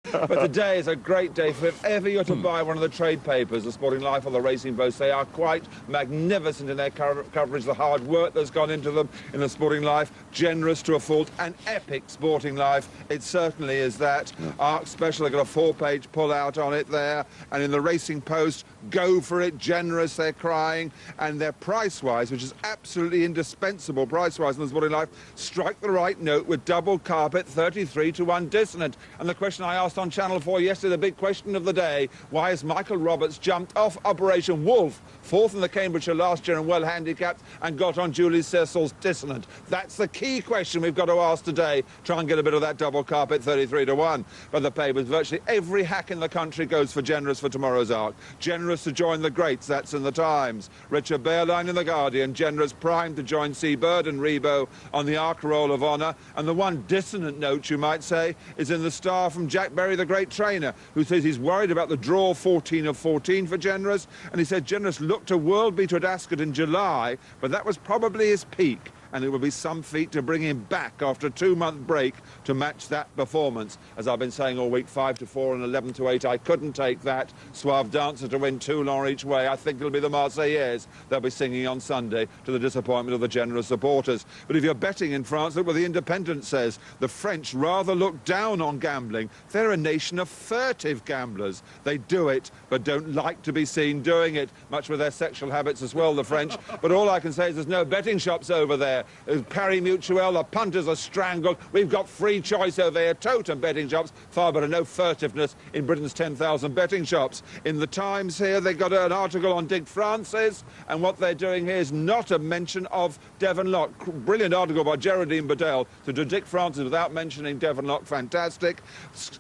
But today is a great day for if ever you're to buy one of the trade papers, the Sporting Life or the Racing Post. They are quite magnificent in their coverage, the hard work that's gone into them in the Sporting Life, generous to a fault, an epic Sporting Life. It certainly is that. Arc Special, they've got a 4-page pull-out on it there. And in the Racing Post, go for it, generous, they're crying. And they're price-wise, which is absolutely indispensable price-wise in the Sporting Life, strike the right note with double carpet, 33 to 1 dissonant. And the question I asked on Channel 4 yesterday, the big question of the day, why has Michael Roberts jumped off Operation Wolf, 4th in the Cambridgeshire last year and well handicapped, and got on Julie Cecil's dissonant? That's the key question we've got to ask today. Try and get a bit of that double carpet, 33 to 1. But the papers, virtually every hack in the country goes for generous for tomorrow's Arc. Generous to join the greats, that's in the Times. Richard Bearline in the Guardian, generous primed to join Seabird and Rebo on the Arc Roll of Honour. And the one dissonant note, you might say, is in the Star from Jack Berry, the great trainer, who says he's worried about the draw 14 of 14 for Generous. And he said Generous looked a world beater at Ascot in July, but that was probably his peak. And it will be some feat to bring him back after a 2-month break to match that performance. As I've been saying all week, 5 to 4 and 11 to 8, I couldn't take that. Suave Dancer to win Toulon each way. I think it'll be the Marseillaise they'll be singing on Sunday, to the disappointment of the Generous supporters. But if you're betting in France, look what the Independent says. The French rather look down on gambling. They're a nation of furtive gamblers. They do it, but don't like to be seen doing it, much with their sexual habits as well, the French. But all I can say is there's no betting shops over there. Paris Mutuel, the punters are strangled. We've got free choice over here, totem betting shops. Far better, no furtiveness in Britain's 10,000 betting shops. In the Times here, they got an article on Dick Francis, and what they're doing here is not a mention of Devon Lock. Brilliant article by Geraldine Bedell to do Dick Francis without mentioning Devon Lock. Fantastic.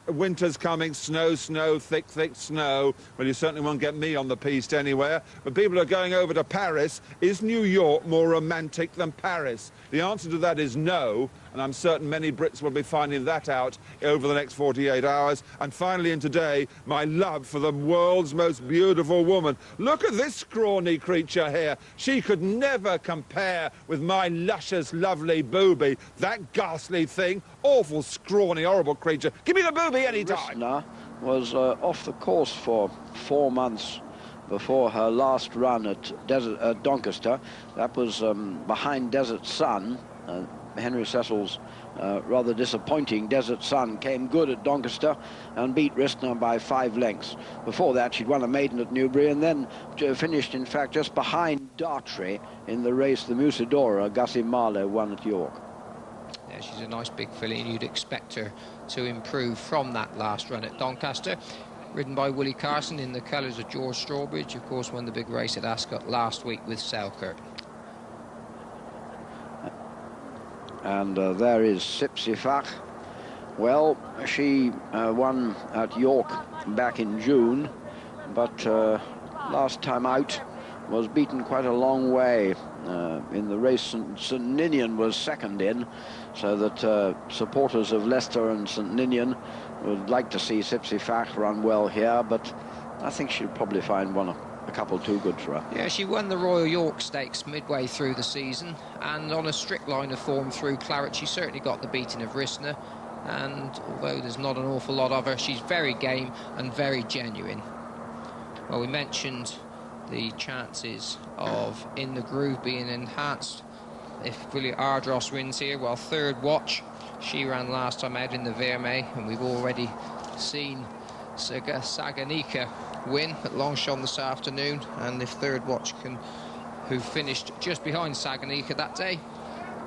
Winter's coming, snow, snow, thick, thick snow. Well, you certainly won't get me on the piste anywhere. But people are going over to Paris. Is New York more romantic than Paris? The answer to that is no, and I'm certain many Brits will be finding that out over the next 48 hours. And finally, in today, my love for the world's most beautiful woman. Look at this scrawny creature here. She could never compare with my luscious, lovely booby. That ghastly thing, awful, scrawny, horrible creature. Give me the booby any time. Rissner was off the course for 4 months before her last run at Doncaster. That was behind Desert Sun. Henry Cecil's rather disappointing Desert Sun came good at Doncaster and beat Rissner by 5 lengths. Before that, she'd won a maiden at Newbury and then finished, in fact, just behind Dartry in the race the Musidora. Gussie Marlowe won at York. Yeah, she's a nice big filly, and you'd expect her to improve from that last run at Doncaster. Ridden by Willie Carson in the colours of George Strawbridge, of course, won the big race at Ascot last week with Selkirk. And there is Sipsifach. Well, she won at York back in June, but last time out was beaten quite a long way in the race. St Ninian was second in, so that supporters of Leicester and St Ninian would like to see Sipsifach run well here, but I think she'll probably find a couple too good for her. Yeah, she won the Royal York Stakes midway through the season, and on a strict line of form through Claret, she certainly got the beating of Rissner, and although there's not an awful lot of her, she's very game and very genuine. Well, we mentioned the chances of In the Groove being enhanced if Willie Ardross wins here. Well, Third Watch, she ran last time out in the Vermeer, and we've already seen Saganika win at Longchamp this afternoon. And if Third Watch who finished just behind Saganika that day,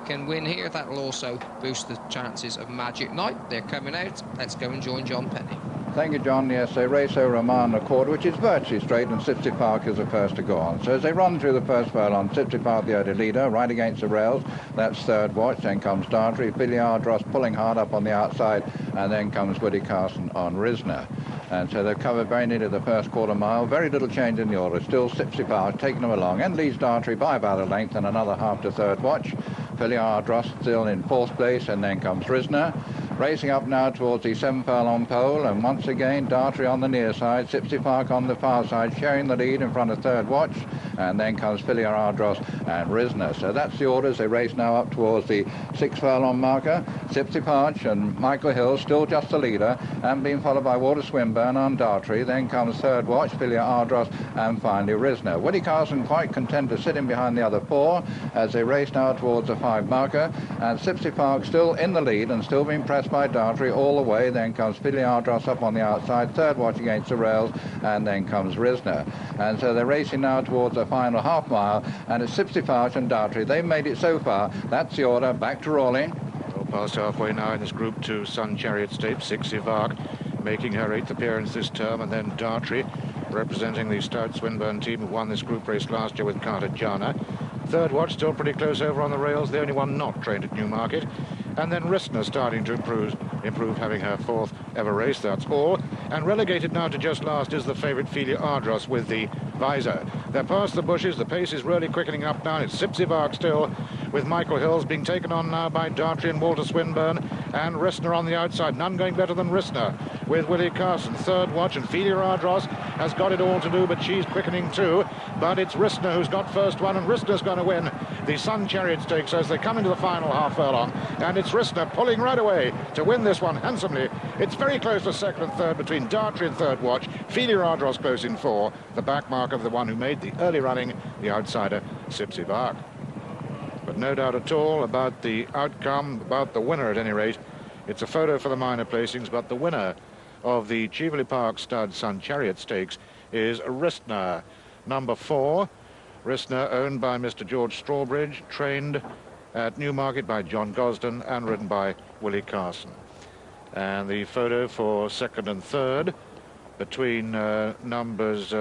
can win here, that will also boost the chances of Magic Night. They're coming out. Let's go and join John Penny. Thank you, John. Yes, they race Roman Accord, which is virtually straight, and Sipsifach is the first to go on. So as they run through the first furlong, Sipsifach the early leader, right against the rails. That's Third Watch. Then comes Dartry, Billy Ardross pulling hard up on the outside, and then comes Woody Carson on Rissner. And so they've covered very nearly the first quarter mile. Very little change in the order. Still Sipsifach taking them along, and leads Dartry by about a length and another half to Third Watch. Billy Ardross still in 4th place, and then comes Rissner. Racing up now towards the 7 furlong pole, and once again Dartry on the near side, Sipsy on the far side, sharing the lead in front of third watch, and then comes Filia Ardros and Risner. So that's the orders. They race now up towards the 6 furlong marker. Sipsy and Michael Hill still just the leader, and being followed by Walter Swinburne on Dartry. Then comes third watch, Filia Ardros, and finally Risner. Willie Carson quite content to sit in behind the other 4 as they race now towards the 5 marker, and Sipsy still in the lead and still being pressed by Dartry all the way. Then comes Filia Ardros up on the outside, third watch against the rails, and then comes Risner. And so they're racing now towards the final half mile, and it's Sipsy and Dartry. They've made it so far. That's the order. Back to Rawley. Well, past halfway now in this Group 2 Sun Chariot Stakes. Sipsy making her 8th appearance this term, and then Dartry representing the stout Swinburne team who won this group race last year with Carter Jana. Third watch still pretty close over on the rails, the only one not trained at Newmarket. And then Risner starting to improve, having her 4th ever race, that's all. And relegated now to just last is the favourite Filia Ardros with the visor. They're past the bushes, the pace is really quickening up now. It's Sipsy still, with Michael Hills being taken on now by Dartry and Walter Swinburne, and Risner on the outside. None going better than Risner, with Willie Carson. Third watch, and Filia Ardros has got it all to do, but she's quickening too. But it's Risner who's got first one, and Risner's going to win the Sun Chariot Stakes as they come into the final half furlong. And it's Risner pulling right away to win this one handsomely. It's very close to second and third between Dartry and third watch. Filia Ardros close in 4. The back mark of the one who made the early running, the outsider, Sipsy. But no doubt at all about the outcome, about the winner at any rate. It's a photo for the minor placings, but the winner of the Cheveley Park Stud Sun Chariot Stakes is Risner, number 4. Risner, owned by Mr. George Strawbridge, trained at Newmarket by John Gosden and ridden by Willie Carson. And the photo for second and third between numbers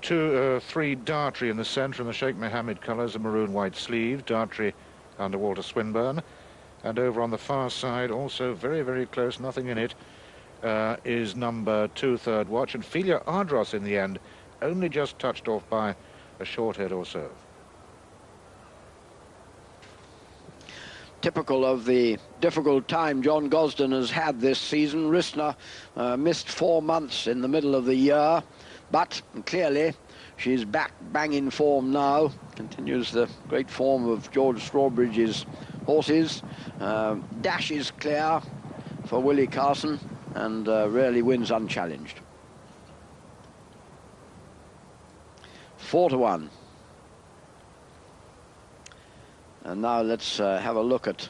3 Dartry in the centre in the Sheikh Mohammed colours, a maroon-white sleeve, Dartry under Walter Swinburne. And over on the far side, also very, very close, nothing in it, is number 2, third watch, and Filia Ardros in the end, only just touched off by a short head or so. Typical of the difficult time John Gosden has had this season. Risner missed 4 months in the middle of the year, but clearly she's back bang in form now. Continues the great form of George Strawbridge's horses. Dash is clear for Willie Carson, and really wins unchallenged. 4-1. And now let's have a look at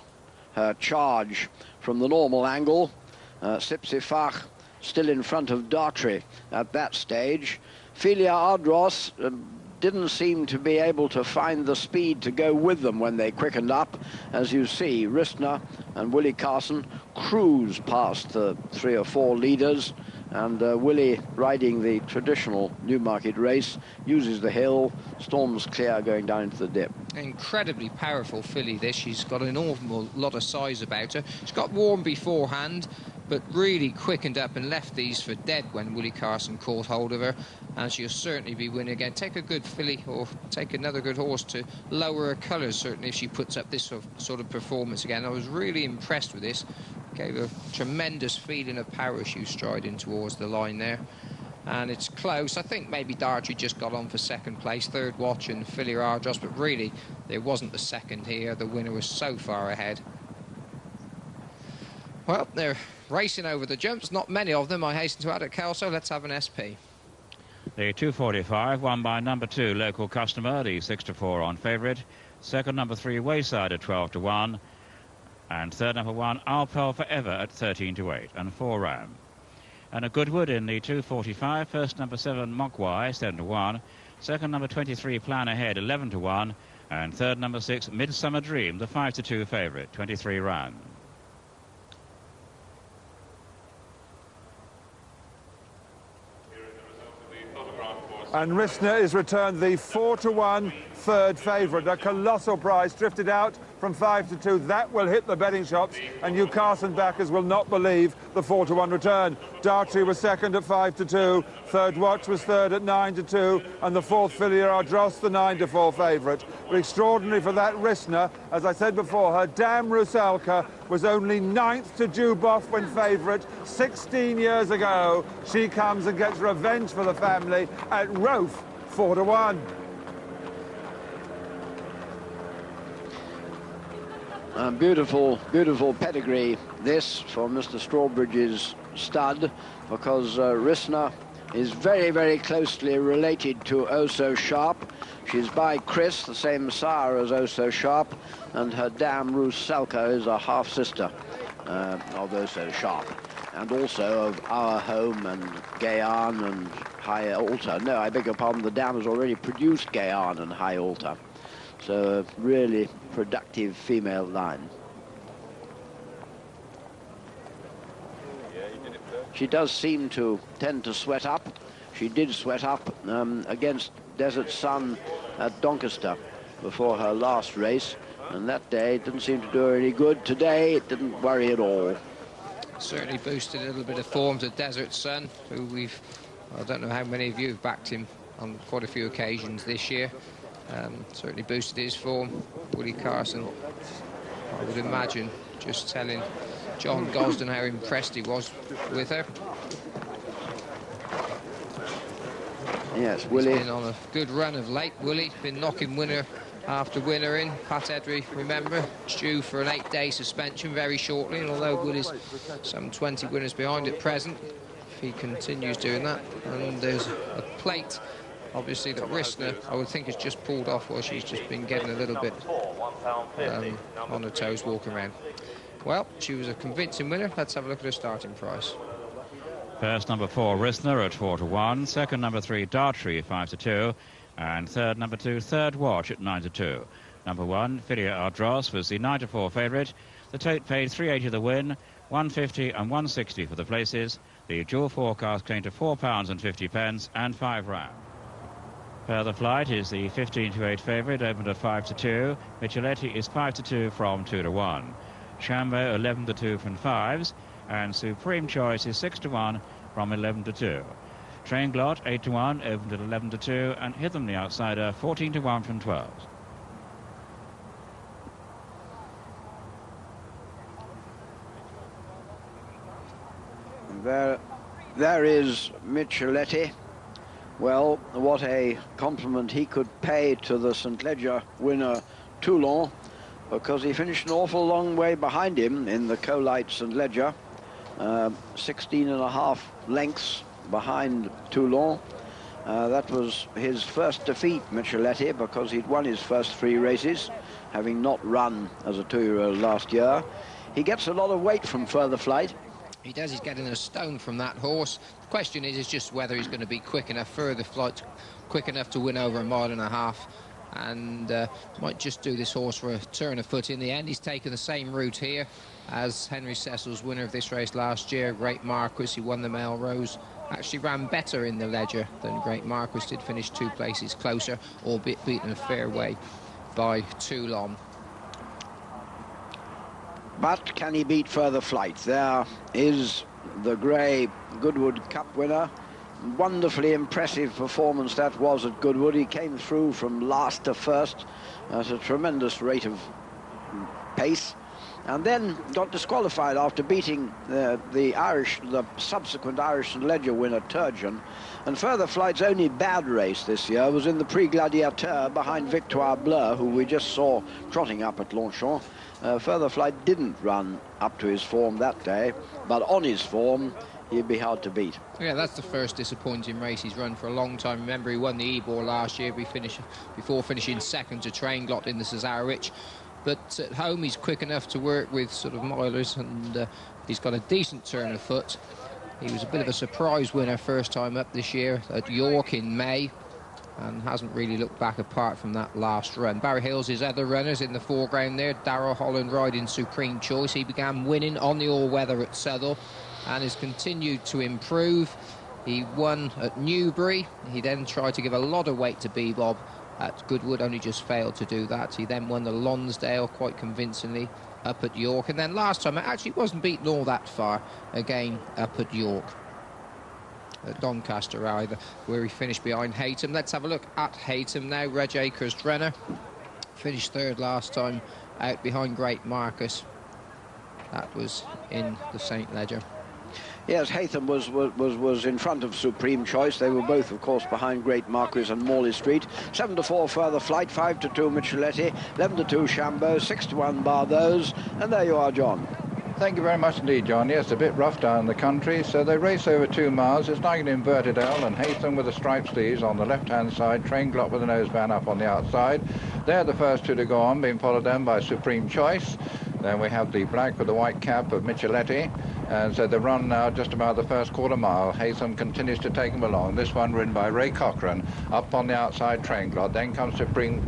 her charge from the normal angle. Sipsy still in front of Dartry at that stage. Filia Ardros didn't seem to be able to find the speed to go with them when they quickened up. As you see, Risner and Willie Carson cruise past the 3 or 4 leaders, and Willie, riding the traditional Newmarket race, uses the hill, storms clear going down into the dip. Incredibly powerful filly this. She's got an awful lot of size about her. She's got warm beforehand, but really quickened up and left these for dead when Willie Carson caught hold of her, and she'll certainly be winning again. Take a good filly or take another good horse to lower her colours, certainly, if she puts up this sort of performance again. I was really impressed with this. Gave a tremendous feeling of power as she was striding towards the line there. And it's close. I think maybe Dartry just got on for second place, third watch and Filia Ardros, but really there wasn't the second here. The winner was so far ahead. Well, they're racing over the jumps, not many of them, I hasten to add, at Kelso. Let's have an SP. The 245 won by number 2, Local Customer, the 6-4 on favourite. Second, number 3, Wayside at 12-1. And third, number 1, Alpel Forever at 13-8 and 4 round. And a Goodwood in the 245. First, number 7, Mogwai, 7-1. Second, number 23, Plan Ahead, 11-1. And third, number 6, Midsummer Dream, the 5-2 favourite, 23 round. And Risner is returned the 4-1 third favourite. A colossal prize drifted out from 5 to 2. That will hit the betting shops, and Newcastle backers will not believe the 4 to 1 return. Dartry was second at 5 to 2. Third Watch was third at 9 to 2, and the fourth filly Ardros, the 9 to 4 favourite. But extraordinary for that Rissner, as I said before, her Dam Rusalka was only 9th to Juboff when favourite 16 years ago. She comes and gets revenge for the family at Rofe, 4 to 1. Beautiful, beautiful pedigree this for Mr. Strawbridge's stud, because Rissner is very, very closely related to Oh So Sharp. She's by Chris, the same sire as Oh So Sharp, and her Dam Rusalka is a half-sister of Oh So Sharp, and also of Our Home and Gayarn and High Altar. No, I beg your pardon, the Dam has already produced Gayarn and High Altar. So a really productive female line. She does seem to tend to sweat up. She did sweat up against Desert Sun at Doncaster before her last race, and that day it didn't seem to do her any good. Today it didn't worry at all. Certainly boosted a little bit of form to Desert Sun, who I don't know how many of you have backed him on quite a few occasions this year. Certainly boosted his form. Willie Carson, I would imagine, just telling John Gosden how impressed he was with her. Yes, Willie. He's been on a good run of late. Willie's been knocking winner after winner in. Pat Edry, remember, is due for an 8-day suspension very shortly, and although Willie's some 20 winners behind at present, if he continues doing that, and there's a plate obviously that Rissner, I would think, has just pulled off while she's just been getting a little bit on her toes walking around. Well, she was a convincing winner. Let's have a look at her starting price. First, number 4, Rissner at 4 to 1. Second, number 3, Dartry, 5 to 2. And third, number 2, Third Watch at 9 to 2. Number 1, Filia Ardros, was the 9 to 4 favourite. The tote paid £3.80 the win, £1.50 and £1.60 for the places. The dual forecast came to £4.50 and 5 rounds. Further flight is the 15 to 8 favourite, opened at 5 to 2. Micheletti is 5 to 2 from 2 to 1. Shambo 11 to 2 from 5s, and Supreme Choice is 6 to 1 from 11 to 2. Trainglot 8 to 1, opened at 11 to 2, and Hithem the outsider 14 to 1 from 12s. There is Micheletti. Well, what a compliment he could pay to the St. Leger winner Toulon, because he finished an awful long way behind him in the Colite St. Leger, 16.5 lengths behind Toulon. That was his first defeat, Micheletti, because he'd won his first 3 races, having not run as a 2-year-old last year. He gets a lot of weight from further flight. He does. He's getting a stone from that horse. The question is just whether he's going to be quick enough, further flight, quick enough to win over 1.5 miles, and might just do this horse for a turn of foot in the end. He's taken the same route here as Henry Cecil's winner of this race last year, Great Marquis, who won the Melrose. Actually ran better in the Leger than Great Marquis did, finished 2 places closer, albeit beaten a fair way by Toulon. But can he beat further flight? There is the Grey Goodwood Cup winner. Wonderfully impressive performance that was at Goodwood. He came through from last to first at a tremendous rate of pace, and then got disqualified after beating the subsequent Irish and Leger winner Turgeon. And Further Flight's only bad race this year was in the Prix Gladiateur behind Victoire Bleu, who we just saw trotting up at Longchamp. Further Flight didn't run up to his form that day, but on his form he'd be hard to beat. Yeah, that's the first disappointing race he's run for a long time. Remember, he won the Ebor last year before finishing second to Trainglot in the Cesarewitch. But at home he's quick enough to work with sort of milers, and he's got a decent turn of foot. He was a bit of a surprise winner first time up this year at York in May, and hasn't really looked back apart from that last run. Barry Hill's his other runners in the foreground there. Darrell Holland riding Supreme Choice. He began winning on the all-weather at Southall and has continued to improve. He won at Newbury. He then tried to give a lot of weight to Bebob at Goodwood, only just failed to do that. He then won the Lonsdale quite convincingly up at York, and then last time it actually wasn't beaten all that far, again up at York. At Doncaster either, where he finished behind Haytham. Let's have a look at Haytham now. Reg Acres Drenner finished third last time out behind Great Marcus. That was in the St. Leger. Yes, Haytham was in front of Supreme Choice. They were both, of course, behind Great Marquis and Morley Street. 7-4 Further Flight, 5-2 Micheletti, 11-2 Chambeau, 6-1 Barthose, and there you are, John. Thank you very much indeed, John. Yes, a bit rough down the country, so they race over 2 miles. It's like an inverted L, and Haytham with the striped sleeves on the left-hand side, Train Glock with the nose van up on the outside. They're the first 2 to go on, being followed then by Supreme Choice. Then we have the black with the white cap of Micheletti. And so they run now just about the first quarter mile. Haytham continues to take them along. This one ridden by Ray Cochrane up on the outside, Train Glock. Then comes Supreme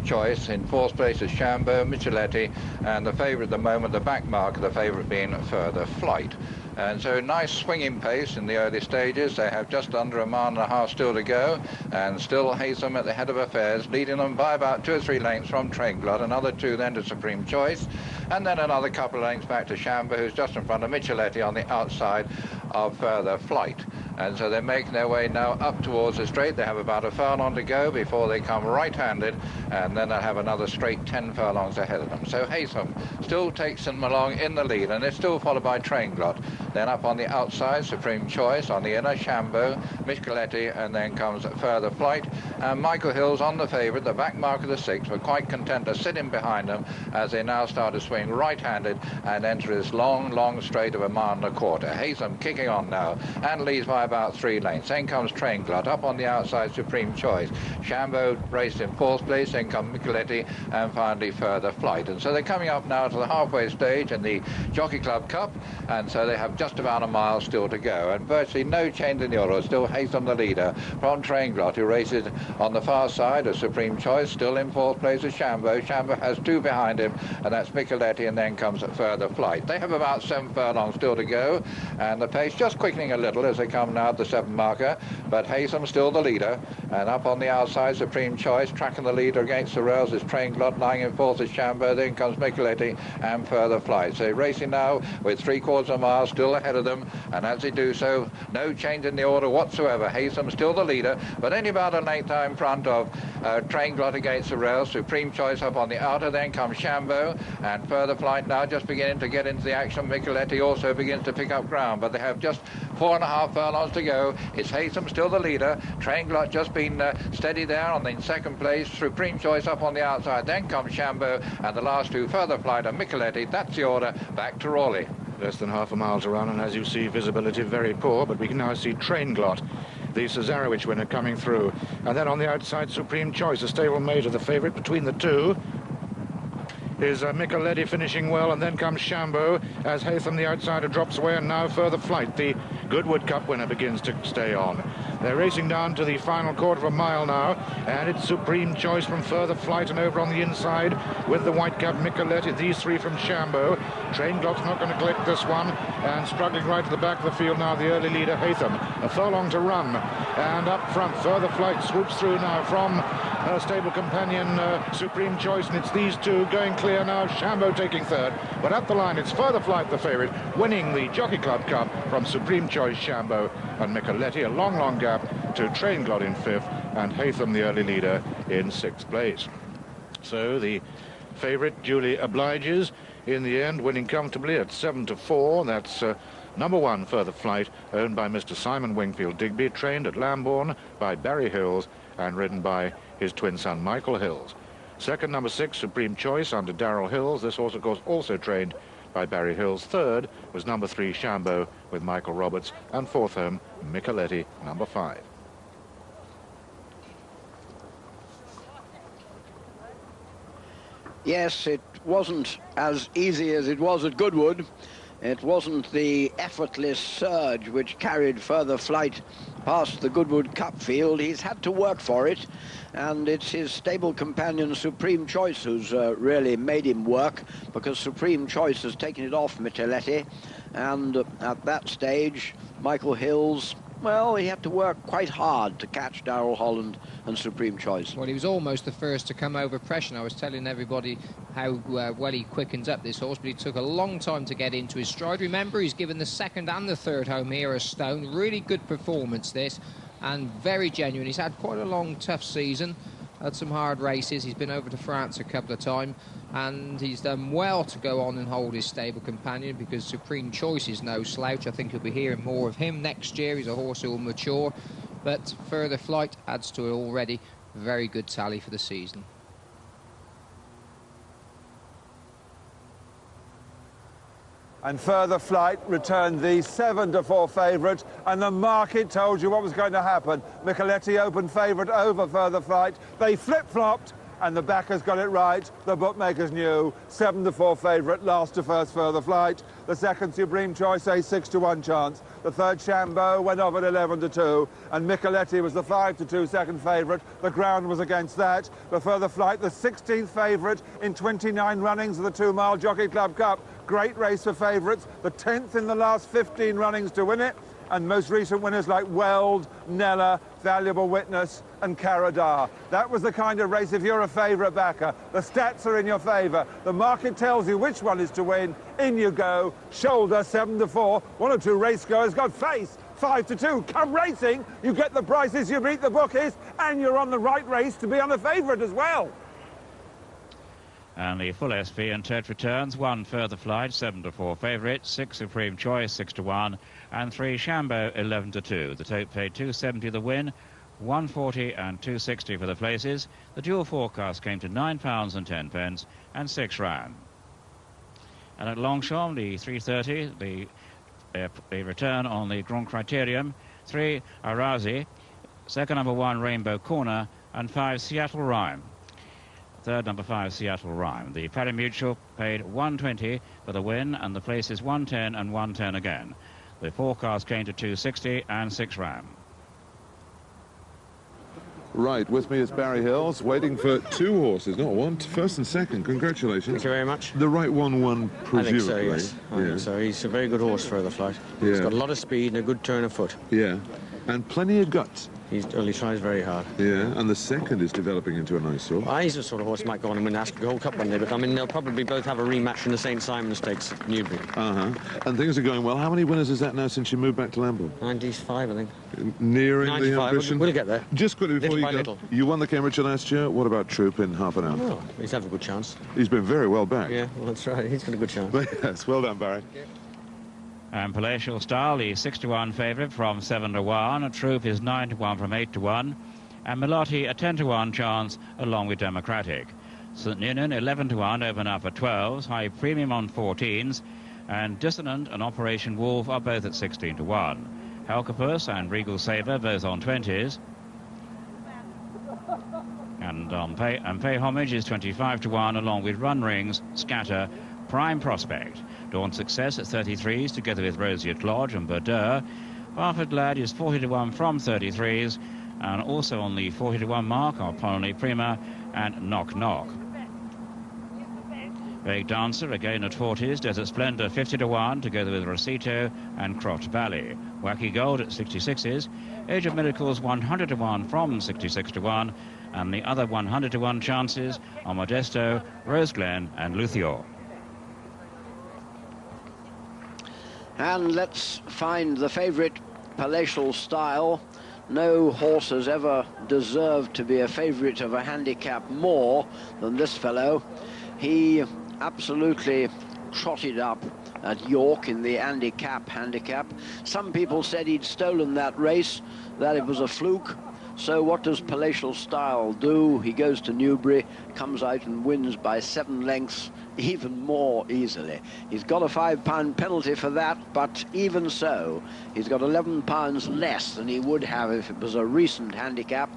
Choice. In 4th place is Chambeau, Micheletti, and the favourite at the moment, the back mark of the favourite being Further Flight. And so nice swinging pace in the early stages. They have just under 1.5 miles still to go, and still Haytham at the head of affairs, leading them by about 2 or 3 lengths from Trainglot, another 2 then to Supreme Choice, and then another couple of lengths back to Chambeau, who's just in front of Micheletti on the outside of Further Flight. And so they're making their way now up towards the straight. They have about a furlong to go before they come right-handed, and then they'll have another straight 10 furlongs ahead of them. So Haytham still takes them along in the lead, and they're still followed by Trainglot. Then up on the outside, Supreme Choice, on the inner, Chambeau, Micheletti, and then comes Further Flight. And Michael Hill's on the favourite, the back mark of the 6th, were quite content to sit in behind them as they now start to swing right-handed and enter this long, long straight of 1.25 miles. Haytham kicking on now and leads by about 3 lengths. Then comes Trainglot up on the outside, Supreme Choice. Chambeau raced in 4th place, then come Micheletti, and finally Further Flight. And so they're coming up now to the halfway stage in the Jockey Club Cup, and so they have just about 1 mile still to go, and virtually no change in the order. Still Haytham the leader from Trainglot, who races on the far side of Supreme Choice. Still in 4th place is Chambeau. Chambeau has 2 behind him, and that's Micheletti, and then comes Further Flight. They have about 7 furlongs still to go, and the pace just quickening a little as they come now at the 7 marker, but Haytham still the leader, and up on the outside, Supreme Choice tracking the leader against the rails is Trainglot. Lying in 4th is Chambeau, then comes Micheletti and Further Flight. So racing now with 3/4 mile still ahead of them, and as they do so, no change in the order whatsoever. Haytham still the leader, but only about a length in front of Trainglot against the rails. Supreme Choice up on the outer, then comes Chambeau, and Further Flight now just beginning to get into the action. Micheletti also begins to pick up ground, but they have just 4.5 furlongs to go. It's Haytham still the leader. Trainglot just been steady there on the 2nd place. Supreme Choice up on the outside, then comes Chambeau, and the last 2 Further Flight and Micheletti. That's the order. Back to Raleigh. Less than half a mile to run, and as you see, visibility very poor, but we can now see Trainglot, the Cesarewitch winner, coming through. And then on the outside, Supreme Choice, a stablemate of the favourite. Between the 2 is Micheletti finishing well, and then comes Chambeau as Haytham, the outsider, drops away, and now Further Flight, the Goodwood Cup winner, begins to stay on. They're racing down to the final 1/4 mile now, and it's Supreme Choice from Further Flight, and over on the inside with the white cap Micheletti, these 3 from Chambeau. Trainglot's not going to collect this one, and struggling right to the back of the field now, the early leader Haytham. A furlong to run, and up front Further Flight swoops through now from her stable companion Supreme Choice, and it's these 2 going clear now. Chambeau taking 3rd, but at the line it's Further Flight the favourite, winning the Jockey Club Cup from Supreme Choice, Chambeau and Micheletti. A long, long gap to Trainglot in 5th, and Haytham the early leader in 6th place. So the favourite duly obliges in the end, winning comfortably at 7-4. That's number 1 Further Flight, owned by Mr. Simon Wingfield Digby, trained at Lambourne by Barry Hills and ridden by his twin son Michael Hills. Second, number 6 Supreme Choice under Darrell Hills. This horse, of course, also trained by Barry Hills. Third was number 3 Chambeau with Michael Roberts, and 4th home Micheletti, number 5. Yes, it wasn't as easy as it was at Goodwood. It wasn't the effortless surge which carried Further Flight past the Goodwood Cup field. He's had to work for it, and it's his stable companion Supreme Choice who's really made him work, because Supreme Choice has taken it off Micheletti, and at that stage Michael Hills Well, he had to work quite hard to catch Darrell Holland and Supreme Choice. Well, he was almost the first to come over pressure. And I was telling everybody how well he quickens up this horse, but he took a long time to get into his stride. Remember, he's given the second and the third home here a stone. Really good performance, this, and very genuine. He's had quite a long, tough season. Had some hard races. He's been over to France a couple of times, and he's done well to go on and hold his stable companion, because Supreme Choice is no slouch. I think you'll be hearing more of him next year. He's a horse who will mature, but Further Flight adds to an already very good tally for the season. And Further Flight returned the 7-4 favourite, and the market told you what was going to happen. Micheletti opened favourite over Further Flight. They flip-flopped, and the backers got it right. The bookmakers knew. 7-4 favourite, last to first Further Flight. The second Supreme Choice, a 6-1 chance. The third Chambeau went off at 11-2, and Micheletti was the 5-2 second favourite. The ground was against that. The Further Flight, the 16th favourite in 29 runnings of the 2 Mile Jockey Club Cup. Great race for favourites. The 10th in the last 15 runnings to win it. And most recent winners like Weld, Nella, Valuable Witness and Caradar. That was the kind of race, if you're a favourite backer, the stats are in your favour. The market tells you which one is to win. In you go. Shoulder, 7-4. 1 or 2 race goers got face. 5-2. Come racing. You get the prices, you beat the bookies, and you're on the right race to be on the favourite as well. And the full SP and Tet returns. 1 Further Flight, 7-4 favourite. 6 Supreme Choice, 6-1. And 3 Chambeau, 11-2. The tote paid £270 the win, £140 and £260 for the places. The dual forecast came to £9.10 and 6 rand. And at Longchamp, the 3:30, the return on the Grand Criterium. 3 Arazi, second number 1 Rainbow Corner, and 5 Seattle Rhyme. Third number 5 Seattle Rhyme. The pari-mutuel paid £120 for the win, and the places £110 and £110 again. The forecast came to £260 and 6 rand. Right, with me is Barry Hills, waiting for 2 horses, not 1, first and second. Congratulations. Thank you very much. The right one won, presumably. I think so, yes. I think so. He's a very good horse, Further Flight. Yeah. He's got a lot of speed and a good turn of foot. Yeah, and plenty of guts. He tries very hard. Yeah, and the second is developing into a nice horse. He's the sort of horse might go on and win the Gold Cup one day, but I mean, they'll probably both have a rematch in the St. Simon Stakes at Newbury. And things are going well. How many winners is that now since you moved back to Lambourne? 95, I think. Nearing 95, the ambition? we'll get there. Just quickly before little by you go, little. you won the Cambridgeshire last year. What about Troop in half an hour? Oh, he's having a good chance. He's been very well back. Yeah, well, that's right. He's got a good chance. Yes, well done, Barry. And Palatial Style, the 6-1 favourite from 7-1. Troop is 9-1 from 8-1. And Melotti, a 10-1 chance along with Democratic. St Ninian, 11-1, open up at 12s. High Premium on 14s. And Dissonant and Operation Wolf are both at 16-1. Helcopus and Regal Sabre both on 20s. And Pay Homage is 25-1, along with Run Rings, Scatter, Prime Prospect. Dawn Success at 33s, together with Roseate Lodge and Bordeaux. Barford Lad is 40-1 from 33s, and also on the 40-1 mark are Polony Prima and Knock Knock. Vague Dancer again at 40s, Desert Splendor 50-1, together with Rosito and Croft Valley. Wacky Gold at 66s, Age of Miracles 100-1 from 66-1, and the other 100-1 chances are Modesto, Rose Glen and Luthior. And let's find the favourite, Palatial Style. No horse has ever deserved to be a favourite of a handicap more than this fellow. He absolutely trotted up at York in the handicap. Some people said he'd stolen that race, that it was a fluke. So what does Palatial Style do? He goes to Newbury, comes out and wins by 7 lengths, even more easily. He's got a £5 penalty for that, but even so, he's got £11 less than he would have if it was a recent handicap.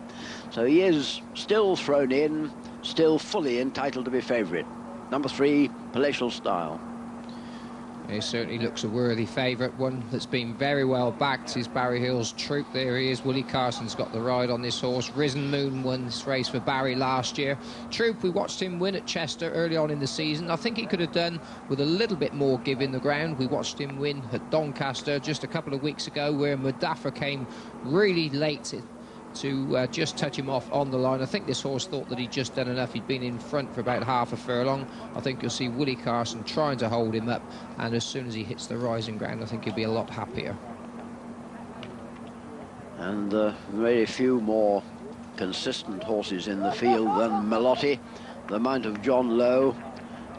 So he is still thrown in, still fully entitled to be favourite. Number 3, Palatial Style. He certainly looks a worthy favourite. One that's been very well backed is Barry Hill's Troop. There he is. Willie Carson's got the ride on this horse. Risen Moon won this race for Barry last year. Troop, we watched him win at Chester early on in the season. I think he could have done with a little bit more give in the ground. We watched him win at Doncaster just a couple of weeks ago, where Mudafa came really late to just touch him off on the line. I think this horse thought that he'd just done enough. He'd been in front for about half a furlong. I think you'll see Willie Carson trying to hold him up, and as soon as he hits the rising ground, I think he'll be a lot happier. And very few more consistent horses in the field than Melotti. The mount of John Lowe.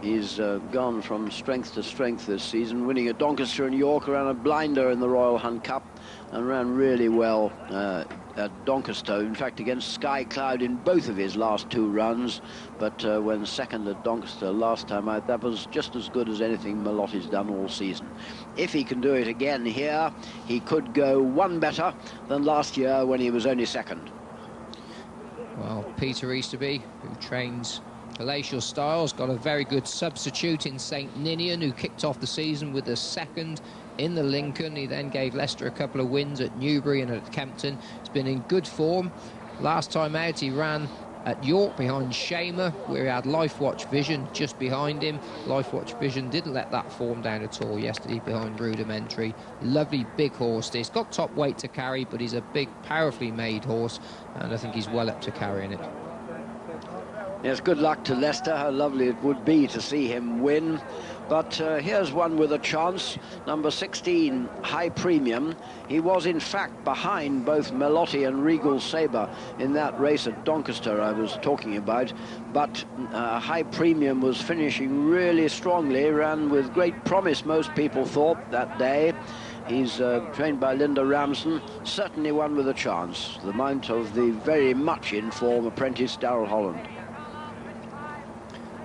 He's gone from strength to strength this season, winning at Doncaster and York, ran a blinder in the Royal Hunt Cup and ran really well at Doncaster, in fact against Sky Cloud in both of his last two runs, but when second at Doncaster last time out, that was just as good as anything Melotti's done all season. If he can do it again here, he could go one better than last year when he was only second. Well, Peter Easterby, who trains Palatial Styles, got a very good substitute in St Ninian, who kicked off the season with a second in the Lincoln. He then gave Leicester a couple of wins at Newbury and at Kempton. He's been in good form. Last time out he ran at York behind Shamer, where he had Lifewatch Vision just behind him. Lifewatch Vision didn't let that form down at all yesterday behind Rudimentary. Lovely big horse this. Got top weight to carry, but he's a big, powerfully made horse, and I think he's well up to carrying it. Yes, good luck to Leicester. How lovely it would be to see him win. But here's one with a chance, number 16, High Premium. He was, in fact, behind both Melotti and Regal Sabre in that race at Doncaster I was talking about. But High Premium was finishing really strongly, ran with great promise, most people thought, that day. He's trained by Linda Ramsden, certainly one with a chance. The mount of the very much in form apprentice Darrell Holland.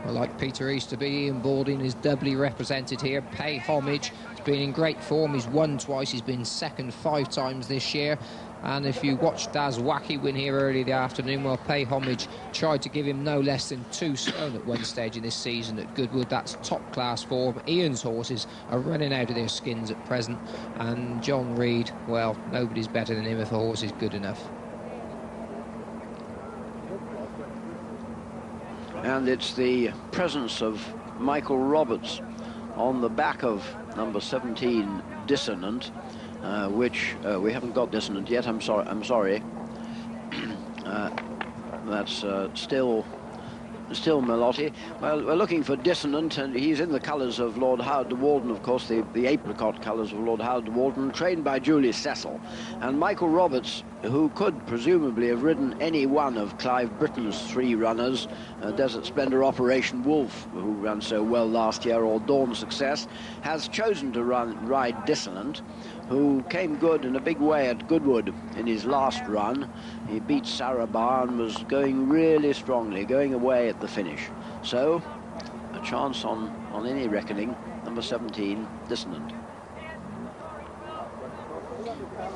Well, like Peter Easterby, Ian Balding is doubly represented here. Pay homage. He's been in great form. He's won twice. He's been second 5 times this year. And if you watched Daz Wacky win here early the afternoon, well, Pay homage tried to give him no less than 2 stone at one stage in this season at Goodwood. That's top-class form. Ian's horses are running out of their skins at present. And John Reed, well, nobody's better than him if a horse is good enough. And it's the presence of Michael Roberts on the back of number 17, Dissonant, which we haven't got Dissonant yet. I'm sorry. That's still Melotti. Well, we're looking for Dissonant, and he's in the colours of Lord Howard de Walden, of course, the apricot colours of Lord Howard de Walden, trained by Julie Cecil. And Michael Roberts, who could presumably have ridden any one of Clive Britton's 3 runners, Desert Splendor, Operation Wolf, who ran so well last year, or Dawn Success, has chosen to ride Dissonant, who came good in a big way at Goodwood in his last run. He beat Sarabar and was going really strongly, going away at the finish. So, a chance on any reckoning, number 17, Dissonant.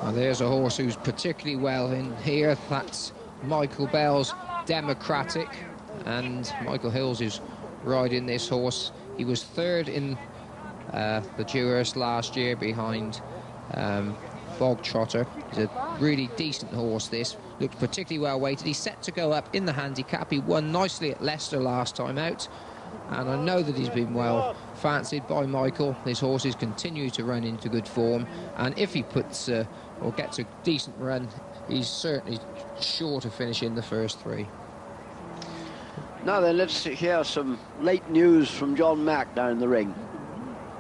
Well, there's a horse who's particularly well in here. That's Michael Bell's Democratic. And Michael Hills is riding this horse. He was 3rd in the Dewhurst last year behind Bog Trotter. He's a really decent horse, this. Looks particularly well weighted. He's set to go up in the handicap. He won nicely at Leicester last time out. And I know that he's been well fancied by Michael. His horses continue to run into good form. And if he puts or gets a decent run, he's certainly sure to finish in the first 3. Now then, let's hear some late news from John Mack down in the ring.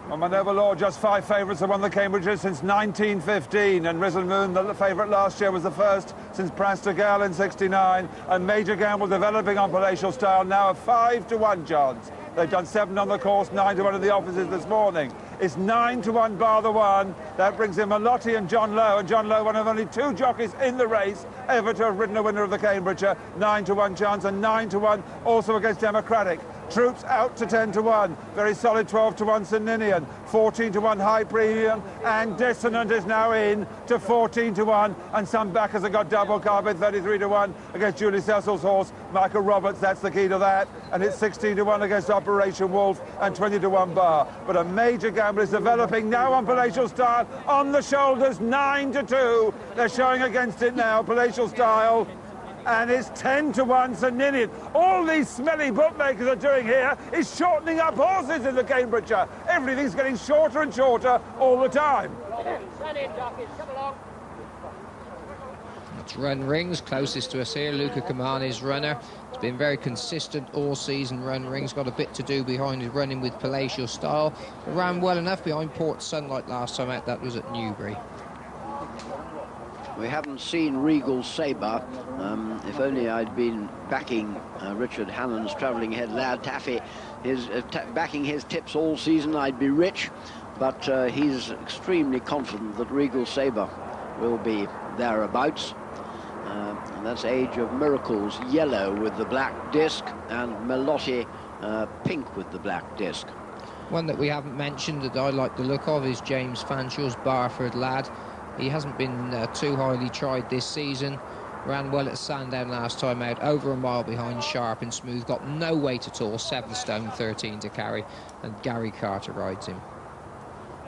Well, my noble lord, just 5 favourites have won the Cambridges since 1915, and Risen Moon, the favourite last year, was the first since Prince de Galles in 69, and Major Gamble developing on Palatial Style, now a 5-to-1 chance. They've done 7 on the course, 9-to-1 in the offices this morning. It's 9-to-1 bar the one. That brings in Melotti and John Lowe, and John Lowe, one of only 2 jockeys in the race ever to have ridden a winner of the Cambridgeshire. 9-to-1 chance, and 9-to-1 also against Democratic. Troops out to 10 to 1. Very solid 12 to 1 St Ninian. 14 to 1 High Premium. And Dissonant is now in to 14 to 1. And some backers have got double carpet 33 to 1 against Julie Cecil's horse, Michael Roberts. That's the key to that. And it's 16 to 1 against Operation Wolf and 20 to 1 Bar. But a major gamble is developing now on Palatial Style. On the shoulders, 9 to 2. They're showing against it now, Palatial Style. And it's 10 to 1 St Ninian. All these smelly bookmakers are doing here is shortening up horses in the Cambridgeshire. Everything's getting shorter and shorter all the time. It's Run Rings, closest to us here. Luca Kamani's runner. It's been very consistent all season. Run Rings got a bit to do behind his running with Palatial Style. It ran well enough behind Port Sunlight last time out. That was at Newbury. We haven't seen Regal Sabre. If only I'd been backing Richard Hannon's travelling head lad Taffy, backing his tips all season, I'd be rich. But he's extremely confident that Regal Sabre will be thereabouts. And that's Age of Miracles, yellow with the black disc, and Melotti pink with the black disc. One that we haven't mentioned that I like the look of is James Fanshaw's Barford lad. He hasn't been too highly tried this season. Ran well at Sandown last time out, over a mile behind Sharp and Smooth. Got no weight at all, 7 stone 13 to carry, and Gary Carter rides him.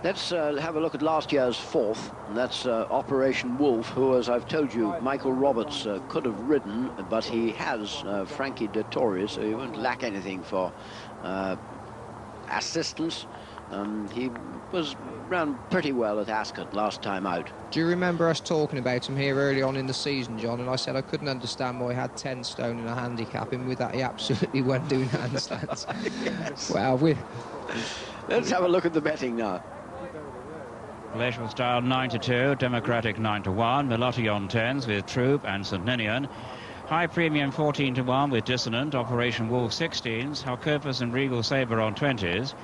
Let's have a look at last year's fourth, and that's Operation Wolf, who, as I've told you, Michael Roberts could have ridden, but he has Frankie Dettori, so he won't lack anything for assistance. He ran pretty well at Ascot last time out. Do you remember us talking about him here early on in the season, John? And I said I couldn't understand why he had 10 stone in a handicap, and with that he absolutely went doing handstands. Yes. Well, let's have a look at the betting now. Palatial Style 9 to 2, Democratic 9 to 1, Melotti on 10s with Troop and St Ninian. High Premium 14 to 1 with Dissonant, Operation Wolf 16s, Halkirkus and Regal Sabre on 20s.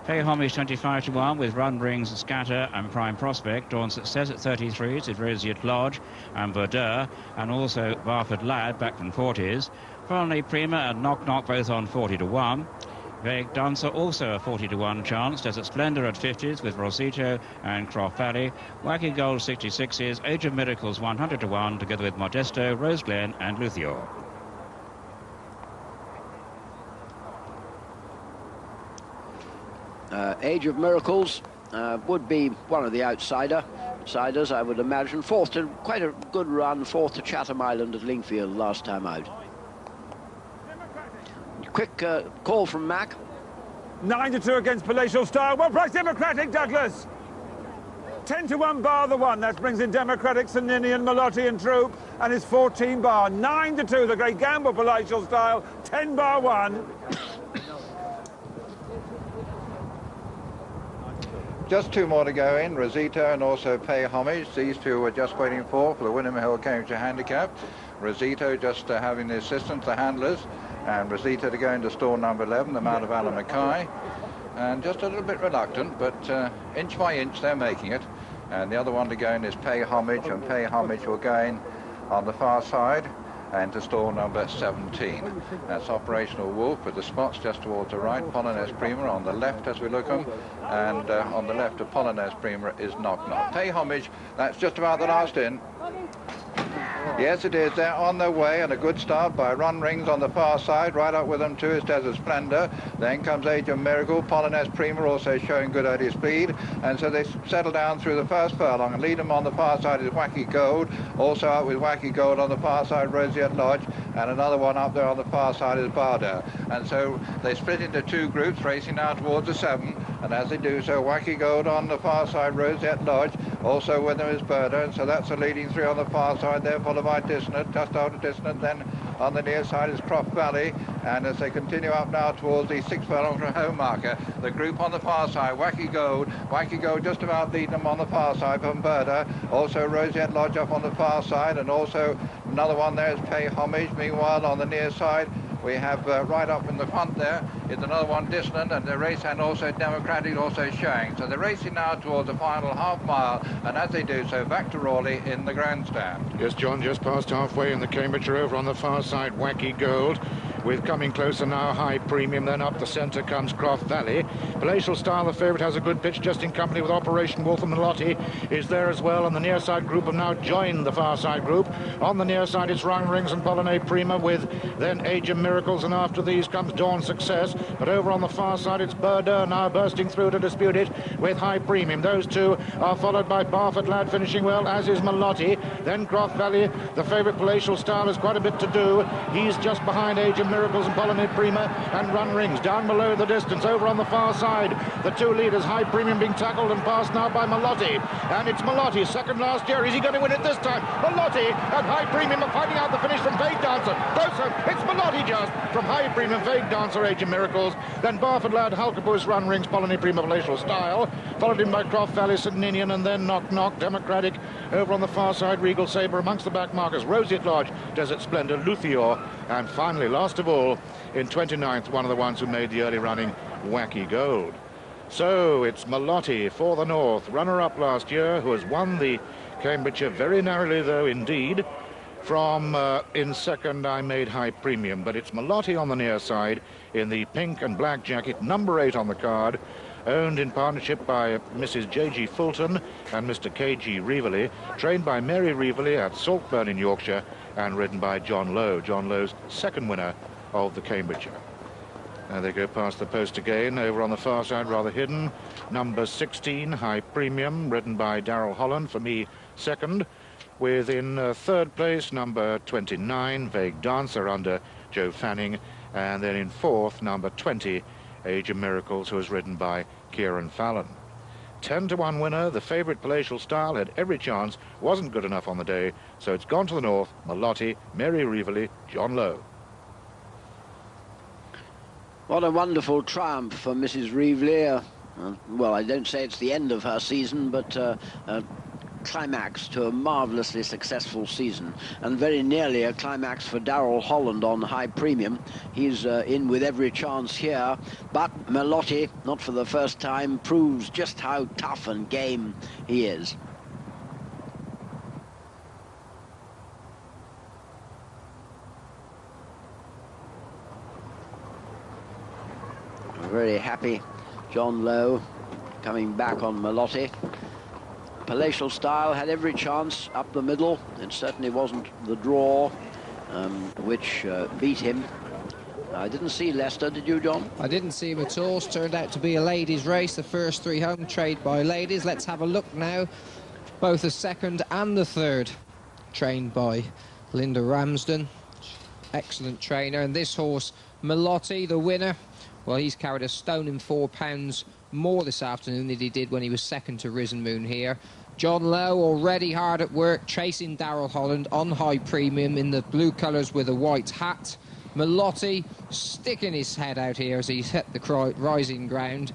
Pay Homage 25 to 1 with Run Rings, Scatter and Prime Prospect. Dawn Success at 33s with Roseate Lodge and Verdure, and also Barford Lad back from 40s. Finally Prima and Knock Knock both on 40 to 1. Vague Dancer also a 40 to 1 chance. Desert Splendor at 50s with Rosito and Croft Valley. Wacky Gold 66s. Age of Miracles 100 to 1 together with Modesto, Rose Glen and Luthier. Age of Miracles would be one of the outsiders, I would imagine. Fourth to quite a good run, fourth to Chatham Island at Lingfield last time out. Quick call from Mac. 9 to 2 against Palatial Style. Well priced Democratic, Douglas. 10 to 1 Bar the one. That brings in Democratic, St Ninian, Melotti and Troop. And it's 14 Bar. 9 to 2, the great gamble, Palatial Style. 10 Bar 1. Just 2 more to go in, Rosito and also Pay Homage. These two were just waiting for the Wynnum Hill Cambridgeshire Handicap. Rosito just having the assistants, the handlers, and Rosito to go into stall number 11, the Mount of Alan Mackay. And just a little bit reluctant, but inch by inch they're making it. And the other one to go in is Pay Homage, and Pay Homage will go in on the far side and to stall number 17. That's Operational Wolf with the spots just towards the right. Polonaise Prima on the left as we look them, and on the left of Polonaise Prima is Knock Knock. Pay Homage, that's just about the last in. Yes, it is. They're on their way, and a good start by Run Rings on the far side. Right up with them too is Desert Splendor. Then comes Age of Miracle. Polonaise Prima also showing good early speed, and so they settle down through the first furlong. And lead them on the far side is Wacky Gold. Also out with Wacky Gold on the far side, Roseate Lodge, and another one up there on the far side is Bardo. And so they split into 2 groups, racing now towards the 7. And as they do so, Wacky Gold on the far side, Roseate Lodge. Also with them is Bardo, and so that's the leading 3 on the far side there, followed by Dissonant, just after Dissonant. Then on the near side is Croft Valley, and as they continue up now towards the 6th furlong from home marker, the group on the far side, Wacky Gold just about leading them on the far side from Berda. Also Roseate Lodge up on the far side, and also another one there is Pay Homage. Meanwhile on the near side we have right up in the front there is another one dissonant, and the race hand also democratic also showing. So they're racing now towards the final half mile, and as they do so, back to Rawley in the grandstand. Yes, John, just past halfway in the Cambridgeshire. Over on the far side, Wacky Gold, with coming closer now, High Premium. Then up the centre comes Croft Valley. Palatial Style, the favourite, has a good pitch, just in company with Operation Wolf, and Melotti is there as well. And the near side group have now joined the far side group. On the near side, it's Rung Rings and Pollinate Prima, with then Age of Miracles, and after these comes Dawn Success. But over on the far side, it's Burdeur now bursting through to dispute it with High Premium. Those two are followed by Barford Lad finishing well, as is Melotti. Then Croft Valley, the favourite Palatial Style, has quite a bit to do. He's just behind Age of Miracles and Pollinate Prima, and Run Rings down below the distance. Over on the far side, the two leaders, High Premium being tackled and passed now by Melotti. And it's Melotti, second last year. Is he going to win it this time? Melotti and High Premium are finding out the finish from Vague Dancer. Closer, it's Melotti just from High Premium, Vague Dancer, Age of Miracles. Then Barford Lad, Halkabus, Run Rings, Pollinate Prima, Palatial Style, followed in by Croft Valley, St Ninian, and then Knock Knock, Democratic. Over on the far side, Regal Sabre amongst the back markers, Roseate Lodge, Desert Splendor, Luthior, and finally, last of all, in 29th, one of the ones who made the early running, Wacky Gold. So it's Melotti for the North, runner-up last year, who has won the Cambridgeshire very narrowly, though, indeed. From in second, I made High Premium, but it's Melotti on the near side in the pink and black jacket, number 8 on the card, owned in partnership by Mrs. J.G. Fulton and Mr. K.G. Reevely, trained by Mary Reevely at Saltburn in Yorkshire, and ridden by John Lowe. John Lowe's second winner of the Cambridgeshire. Now they go past the post again. Over on the far side, rather hidden, number 16, High Premium, ridden by Darrell Holland, for me second. Within third place, number 29, Vague Dancer, under Joe Fanning. And then in fourth, number 20, Age of Miracles, who was ridden by Kieran Fallon. 10-1 winner. The favourite Palatial Style had every chance, wasn't good enough on the day, so it's gone to the North. Melotti, Mary Reevely, John Lowe. What a wonderful triumph for Mrs. Reevely. Well, I don't say it's the end of her season, but climax to a marvellously successful season, and very nearly a climax for Darrell Holland on High Premium. He's in with every chance here, but Melotti, not for the first time, proves just how tough and game he is. Very happy John Lowe coming back on Melotti. Palatial Style had every chance up the middle. It certainly wasn't the draw which beat him. I didn't see Leicester, did you, John? I didn't see him at all. It turned out to be a ladies' race, the first three home trade by ladies. Let's have a look now. Both the second and the third trained by Linda Ramsden. Excellent trainer. And this horse, Melotti, the winner, well, he's carried a stone and 4 pounds more this afternoon than he did when he was second to Risen Moon here. John Lowe already hard at work, chasing Darrell Holland on High Premium in the blue colours with a white hat. Melotti sticking his head out here as he's hit the rising ground.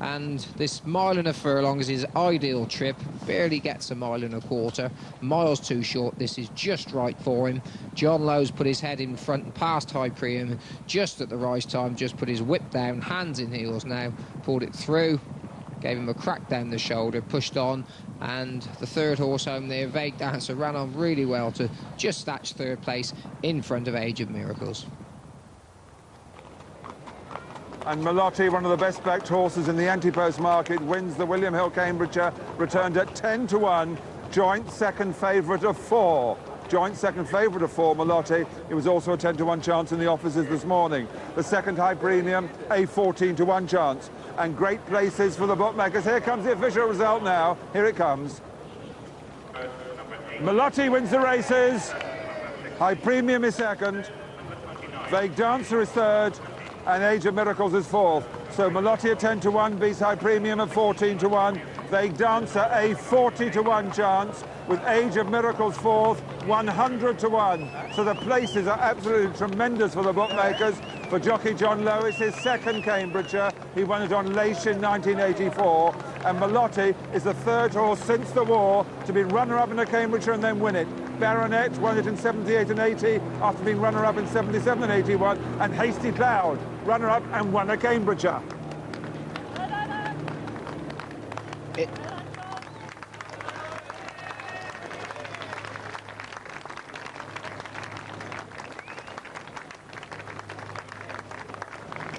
And this mile and a furlong is his ideal trip. Barely gets a mile and a quarter. Miles too short. This is just right for him. John Lowe's put his head in front and past High Premium just at the right time. Just put his whip down, hands in heels now. Pulled it through. Gave him a crack down the shoulder, pushed on. And the third horse home there, Vague Dancer, ran on really well to just snatch third place in front of Age of Miracles. And Melotti, one of the best-backed horses in the anti-post market, wins the William Hill Cambridgeshire, returned at 10-1, joint second favourite of 4. Joint second favourite of 4, Melotti. It was also a 10-1 chance in the offices this morning. The second High Premium, a 14-1 chance. And great places for the bookmakers. Here comes the official result now. Here it comes. Melotti wins the races. High Premium is second. Vague Dancer is third. And Age of Miracles is fourth. So Melotti at 10-1 beats High Premium at 14-1. Vague Dancer a 40-1 chance, with Age of Miracles fourth, 100-1. So the places are absolutely tremendous for the bookmakers. For jockey John Lowe, it's his second Cambridgeshire. He won it on Leish in 1984. And Melotti is the third horse since the war to be runner-up in a Cambridgeshire and then win it. Baronet won it in 78 and 80 after being runner-up in 77 and 81. And Hasty Cloud, runner-up and won a Cambridgeshire.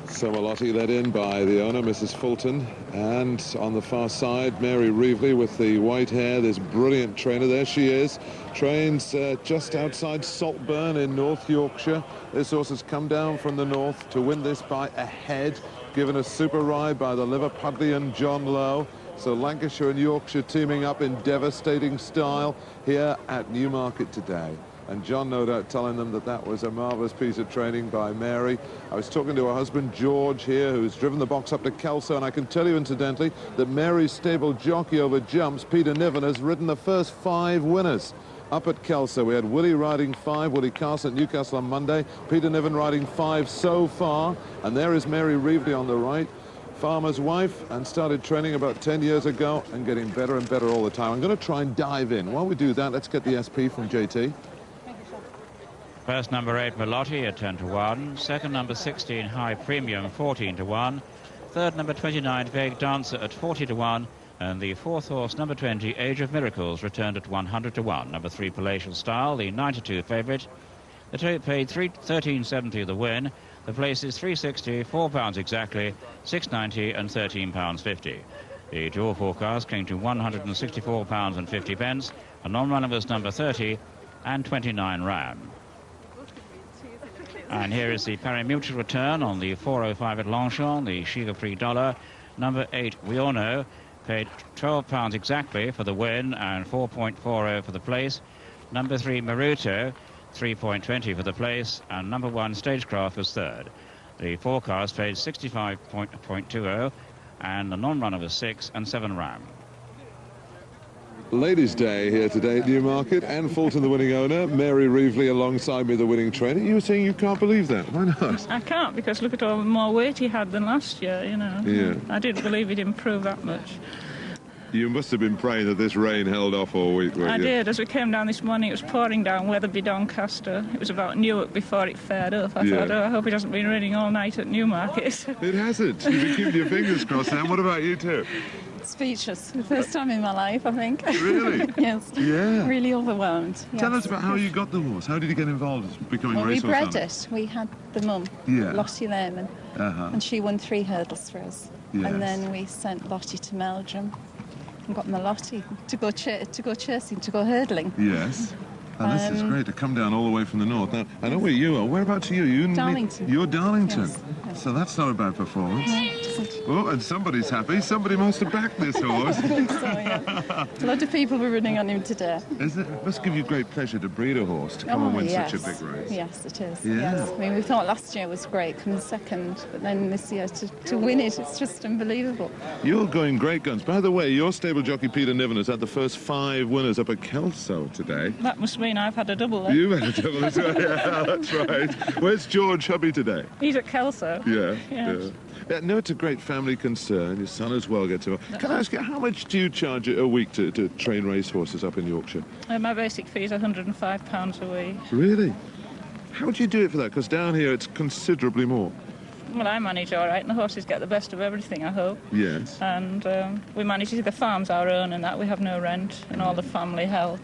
So Melotti led in by the owner, Mrs. Fulton, and on the far side, Mary Reevely with the white hair, this brilliant trainer. There she is, trains just outside Saltburn in North Yorkshire. This horse has come down from the north to win this by a head, given a super ride by the Liverpudlian John Lowe. So Lancashire and Yorkshire teaming up in devastating style here at Newmarket today. And John, no doubt, telling them that that was a marvellous piece of training by Mary. I was talking to her husband, George, here, who's driven the box up to Kelso, and I can tell you, incidentally, that Mary's stable jockey over jumps, Peter Niven, has ridden the first 5 winners up at Kelso. We had Willie riding 5, Willie Carson at Newcastle on Monday, Peter Niven riding 5 so far, and there is Mary Reevely on the right. Farmer's wife, and started training about 10 years ago and getting better and better all the time. I'm going to try and dive in. While we do that, let's get the SP from JT. First number 8, Melotti at 10 to 1. Second number 16, High Premium, 14 to 1. Third number 29, Vague Dancer at 40 to 1. And the fourth horse, number 20, Age of Miracles, returned at 100 to 1. Number 3, Palatial Style, the 92 favourite. The tote paid £13.70 the win. The place is £3.60, £4 exactly, £6.90 and £13.50. The dual forecast came to £164.50. A non-runner was number 30 and 29 ran. And here is the pari-mutuel return on the 405 at Longchamp, the Shiga Prix dollar. Number 8, We All Know, paid £12 exactly for the win and 4.40 for the place. Number 3, Maruto, 3.20 for the place, and number 1, Stagecraft, was third. The forecast paid 65.20, and the non-runner was 6 and 7 ran. Ladies' Day here today at Newmarket. Anne Fulton, the winning owner. Mary Reevely alongside me, the winning trainer. You were saying you can't believe that. Why not? I can't, because look at all the more weight he had than last year, you know. Yeah. I didn't believe he'd improve that much. You must have been praying that this rain held off all week, weren't you? I did. As we came down this morning, it was pouring down Wetherby Doncaster. It was about Newark before it fared up. I thought, oh, I hope it hasn't been raining all night at Newmarket. It hasn't. You've been keeping your fingers crossed, Anne. What about you two? Speechless. The first time in my life, I think. Really? Yes. Yeah. Really overwhelmed. Yes. Tell us about how you got the horse. How did you get involved in becoming a racehorse? We bred it. We had the mum, Lottie Lehman, and she won 3 hurdles for us. Yes. And then we sent Lottie to Meldrum and got Melotti to go chasing, to go hurdling. Yes. And this is great to come down all the way from the north. Now, I know where you are. Whereabouts are you? Darlington. You're Darlington. Yes. Yes. So that's not a bad performance. No, it isn't. Oh, and somebody's happy. Somebody must have backed this horse. I think so, yeah. A lot of people were running on him today. It must give you great pleasure to breed a horse, to come and win such a big race. Yes, it is. Yeah. Yes. I mean, we thought last year was great, coming second, but then this year to win it, it's just unbelievable. You're going great guns. By the way, your stable jockey Peter Niven has had the first 5 winners up at Kelso today. That must mean I've had a double then. You've had a double as well. Yeah, that's right. Where's George Hubby today? He's at Kelso. Yeah. Yes. Yeah, no, it's a great family concern. Your son as well gets involved. Can I ask you, how much do you charge a week to train racehorses up in Yorkshire? My basic fee is £105 a week. Really? How do you do it for that? Because down here it's considerably more. Well, I manage all right, and the horses get the best of everything, I hope. Yes. And we manage the farm's our own, and that we have no rent, and all the family help.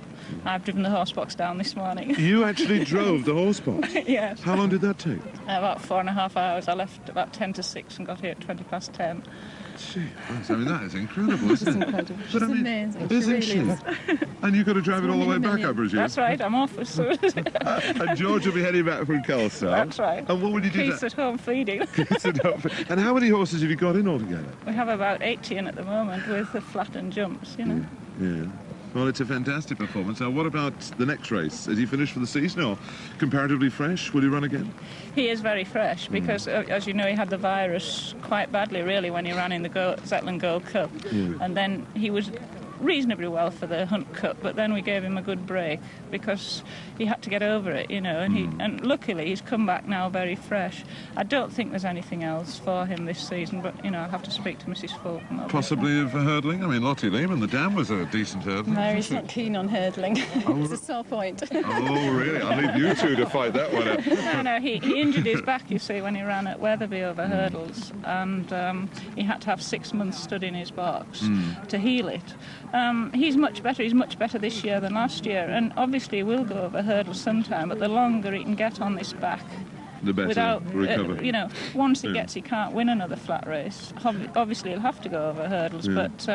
I've driven the horse box down this morning. You actually drove the horse box? Yes. How long did that take? About 4.5 hours. I left about 10 to 6 and got here at 10:20. Gee, I mean, that is incredible, isn't it? Incredible. She's amazing. Isn't she she? really is. And you've got to drive it all the way back, I presume? That's right, I'm off as soon as... And George will be heading back from Kelso. That's right. And what will you do? He's at home feeding. And how many horses have you got in altogether? We have about 18 at the moment with the flattened jumps, you know. Yeah. Well, it's a fantastic performance. Now, what about the next race? Has he finished for the season or comparatively fresh? Will he run again? He is very fresh because, as you know, he had the virus quite badly, really, when he ran in the Zetland Gold Cup. Yeah. And then he was reasonably well for the Hunt Cup, but then we gave him a good break because he had to get over it, you know, and luckily he's come back now very fresh. I don't think there's anything else for him this season, but, you know, I'll have to speak to Mrs. Fulton. Obviously. Possibly of hurdling. I mean, Lottie Lehman, the dam was a decent hurdler. Mary's not keen on hurdling. It's a sore point. Oh, really? I'll leave you two to fight that one out. No, he injured his back, you see, when he ran at Wetherby over hurdles, and he had to have 6 months stood in his box to heal it. He's much better. He's much better this year than last year, and obviously he will go over hurdles sometime, but the longer he can get on this back, the better without, recover. you know, once he gets, he can't win another flat race. Obviously, he'll have to go over hurdles, but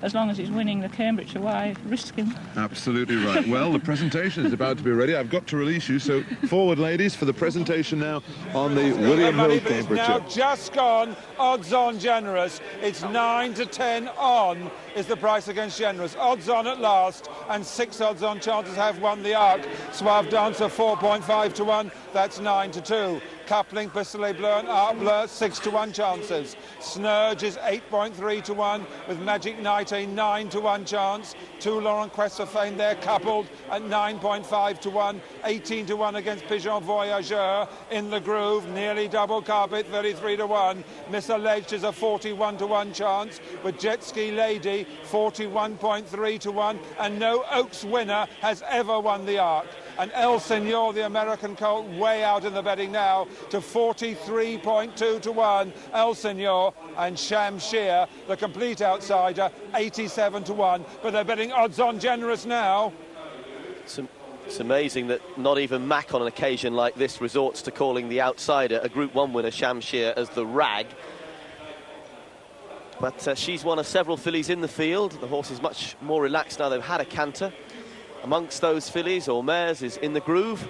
as long as he's winning the Cambridgeshire, why risk him? Absolutely right. Well, the presentation is about to be ready. I've got to release you, so forward, ladies, for the presentation now on the William Hill Cambridgeshire. Now just gone, odds on generous. It's 9 to 10 on is the price against generous. Odds on at last, and 6 odds on chances have won the Arc. Suave Dancer 4.5 to 1. That's 9 to 2. Coupling, Pistolet Bleu and Art Bleu, 6 to 1 chances. Snurge is 8.3 to 1, with Magic Night a 9 to 1 chance. 2 Laurent Quest of Fame there coupled at 9.5 to 1. 18 to 1 against Pigeon Voyageur. In the Groove, nearly double carpet, 33 to 1. Miss Alleged is a 41 to 1 chance, with Jet Ski Lady 41.3 to 1. And no Oaks winner has ever won the Arc. And El Senor, the American colt, way out in the betting now to 43.2 to 1. El Senor and Shamshir, the complete outsider, 87 to 1. But they're betting odds on generous now. It's amazing that not even Mac on an occasion like this resorts to calling the outsider, a Group 1 winner, Shamshir, as the rag. But she's one of several fillies in the field. The horse is much more relaxed now they've had a canter. Amongst those fillies or mares is In the Groove,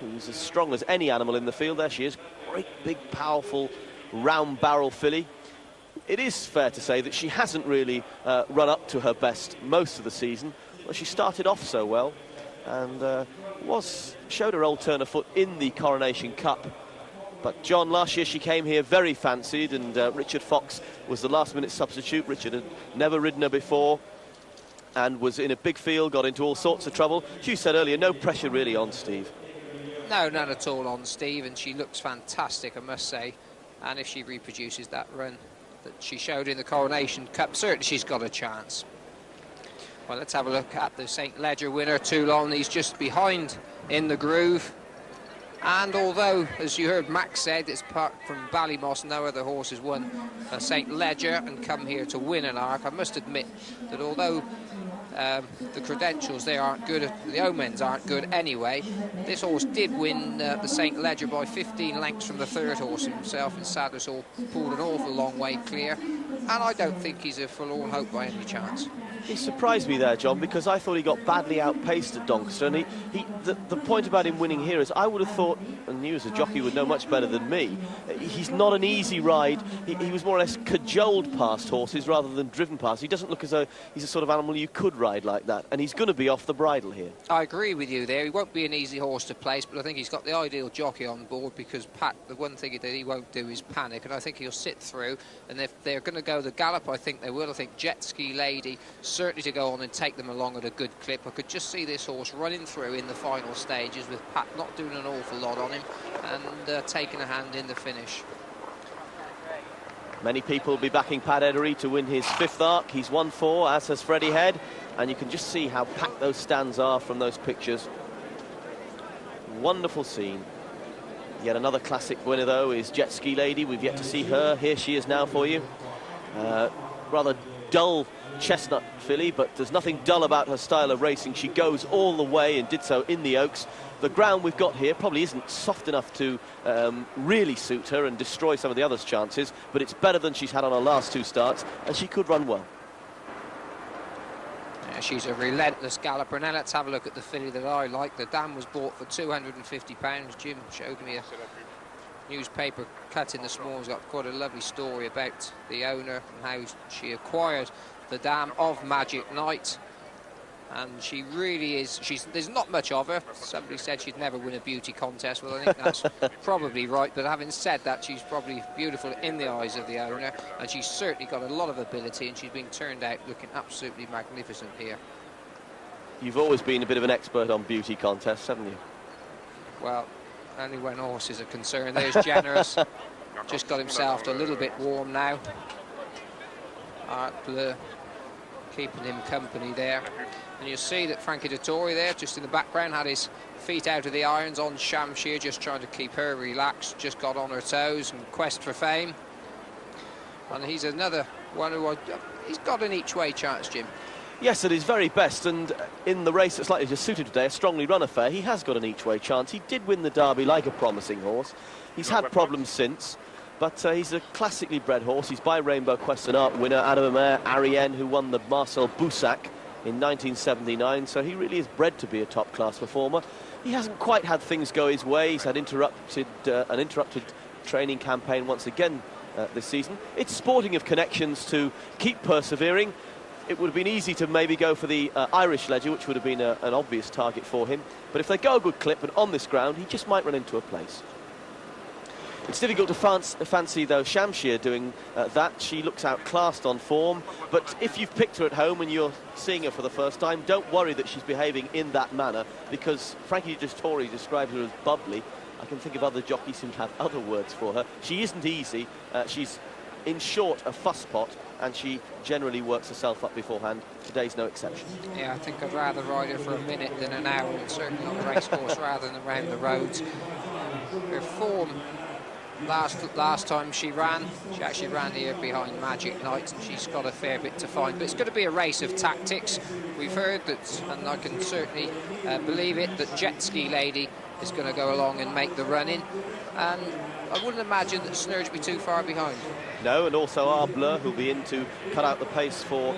who's as strong as any animal in the field. There she is, great big powerful round barrel filly. It is fair to say that she hasn't really run up to her best most of the season. Well, she started off so well and showed her old turn of foot in the Coronation Cup. But John, last year she came here very fancied, and Richard Fox was the last minute substitute. Richard had never ridden her before and was in a big field, got into all sorts of trouble. You said earlier, no pressure really on Steve. No, none at all on Steve, and she looks fantastic, I must say. And if she reproduces that run that she showed in the Coronation Cup, certainly she's got a chance. Well, let's have a look at the St. Ledger winner, Toulon. He's just behind In the Groove. And although, as you heard Max said, it's apart from Ballymoss, no other horse has won St. Ledger and come here to win an Arc, I must admit that although the credentials there aren't good, the omens aren't good anyway, this horse did win the St. Ledger by 15 lengths from the third horse himself, and Sadler's all pulled an awful long way clear, and I don't think he's a forlorn hope by any chance. He surprised me there, John, because I thought he got badly outpaced at Doncaster, and the point about him winning here is I would have thought, and you as a jockey would know much better than me, he's not an easy ride. He was more or less cajoled past horses rather than driven past. He doesn't look as though he's a sort of animal you could ride like that, and he's going to be off the bridle here. I agree with you there. He won't be an easy horse to place, but I think he's got the ideal jockey on board, because Pat, the one thing that he won't do is panic, and I think he'll sit through, and if they're going to go the gallop, I think they will. I think Jet Ski Lady certainly to go on and take them along at a good clip. I could just see this horse running through in the final stages with Pat not doing an awful lot on him and taking a hand in the finish. Many people will be backing Pat Edery to win his 5th Arc. He's won 4, as has Freddie Head, and you can just see how packed those stands are from those pictures. Wonderful scene. Yet another classic winner, though, is Jet Ski Lady. We've yet to see her. Here she is now for you. Rather dull chestnut filly, but there's nothing dull about her style of racing. She goes all the way and did so in the Oaks. The ground we've got here probably isn't soft enough to really suit her and destroy some of the others' chances, but it's better than she's had on her last 2 starts, and she could run well. Yeah, she's a relentless galloper. Now let's have a look at the filly that I like. The dam was bought for £250. Jim showed me a newspaper cutting this morning. It's got quite a lovely story about the owner and how she acquired the dam of Magic Night. And she really is. There's not much of her. Somebody said she'd never win a beauty contest. Well, I think that's probably right. But having said that, she's probably beautiful in the eyes of the owner, and she's certainly got a lot of ability, and she's been turned out looking absolutely magnificent here. You've always been a bit of an expert on beauty contests, haven't you? Well, only when horses are concerned. There's Generous. Just got himself a little bit warm now. Art Bleu keeping him company there. And you'll see that Frankie Dettori there, just in the background, had his feet out of the irons on Shamshir, just trying to keep her relaxed, just got on her toes, and Quest for Fame. And he's another one who he's got an each-way chance, Jim. Yes, at his very best, and in the race that's likely to suit him today, a strongly run affair, he has got an each-way chance. He did win the Derby like a promising horse. He's had problems since, but he's a classically bred horse. He's by Rainbow Quest and Art winner, Adama Ariane, who won the Marcel Boussac in 1979, so he really is bred to be a top-class performer. He hasn't quite had things go his way. He's had an interrupted training campaign once again this season. It's sporting of connections to keep persevering. It would have been easy to maybe go for the Irish Ledger, which would have been an obvious target for him. But if they go a good clip and on this ground, he just might run into a place. It's difficult to fancy, though, Shamshir doing that. She looks outclassed on form. But if you've picked her at home and you're seeing her for the first time, don't worry that she's behaving in that manner, because Frankie Dettori described her as bubbly. I can think of other jockeys who have other words for her. She isn't easy. She's, in short, a fusspot, and she generally works herself up beforehand. Today's no exception. Yeah, I think I'd rather ride her for a minute than an hour, and certainly on a racehorse rather than around the roads. Her form last time she actually ran here behind Magic Knight, and she's got a fair bit to find. But it's going to be a race of tactics. We've heard that, and I can certainly believe it, that Jet Ski Lady is going to go along and make the run-in. And I wouldn't imagine that Snurge will be too far behind. No, and also Art Bleu, who'll be in to cut out the pace for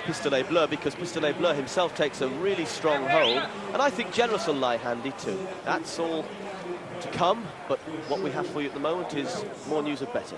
Pistolet Bleu, because Pistolet Bleu himself takes a really strong hold, and I think Generous will lie handy too. That's all to come, but what we have for you at the moment is more news of better.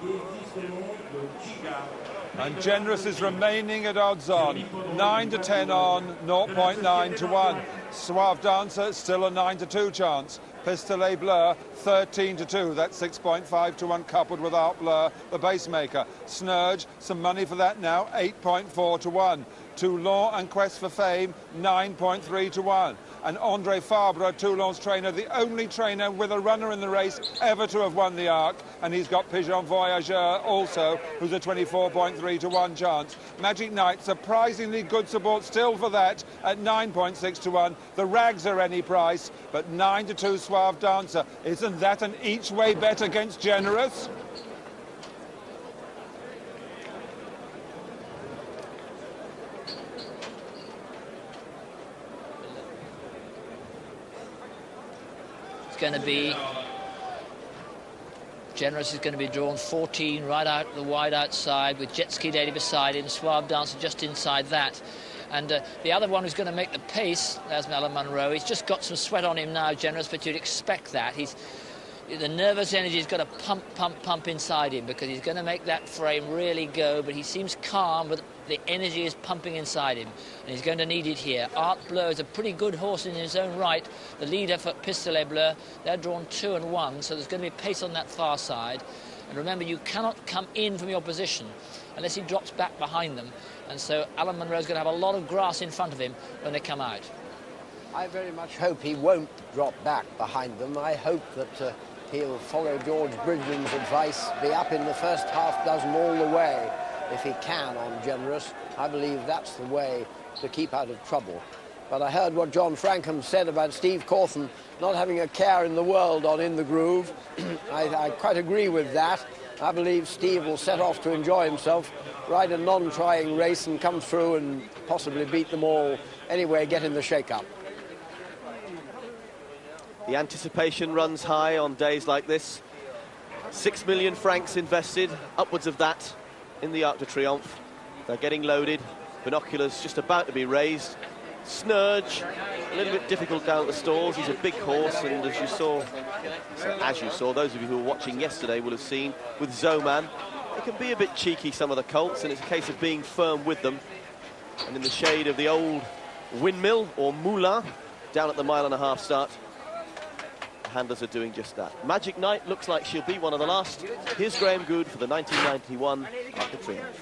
And Generous is remaining at odds on. 9 to 10 on, 0.9 to 1. Suave Dancer, still a 9 to 2 chance. Pistolet Bleu, 13 to 2. That's 6.5 to 1, coupled with Art Bleu, the pacemaker. Snurge, some money for that now, 8.4 to 1. Toulon and Quest for Fame, 9.3 to 1. And Andre Fabre, Toulon's trainer, the only trainer with a runner in the race ever to have won the Arc. And he's got Pigeon Voyageur also, who's a 24.3 to 1 chance. Magic Knight, surprisingly good support still for that at 9.6 to 1. The Rags are any price, but 9 to 2 Suave Dancer. Isn't that an each-way bet against Generous? Going to be Generous is going to be drawn 14 right out the wide outside, with Jet Ski Lady beside him, Suave Dancer just inside that. And the other one who's going to make the pace, there's Alan Munro. He's just got some sweat on him now, Generous, but you'd expect that. The nervous energy's got to pump inside him, because he's going to make that frame really go, but he seems calm, but the energy is pumping inside him, and he's going to need it here. Art Bleu is a pretty good horse in his own right. The leader for Pistolet Bleu, they're drawn 2 and 1, so there's going to be pace on that far side. And remember, you cannot come in from your position unless he drops back behind them, and so Alan Munro's going to have a lot of grass in front of him when they come out. I very much hope he won't drop back behind them. I hope that he'll follow George Bridgman's advice, be up in the first half dozen all the way, if he can, on Generous. I believe that's the way to keep out of trouble. But I heard what John Frankham said about Steve Cawthon not having a care in the world on In the Groove. I quite agree with that. I believe Steve will set off to enjoy himself, ride a non-trying race and come through and possibly beat them all. Anyway, get in the shake-up. The anticipation runs high on days like this. 6 million francs invested, upwards of that, in the Arc de Triomphe. They're getting loaded. Binoculars just about to be raised. Snurge, a little bit difficult down at the stalls. He's a big horse, and as you saw, those of you who were watching yesterday will have seen with Zoman, they can be a bit cheeky, some of the colts, and it's a case of being firm with them. And in the shade of the old Windmill or Moulin down at the 1.5 mile start. The handlers are doing just that. Magic Knight looks like she'll be one of the last. Here's Graham Good for the 1991 Arc de Triomphe.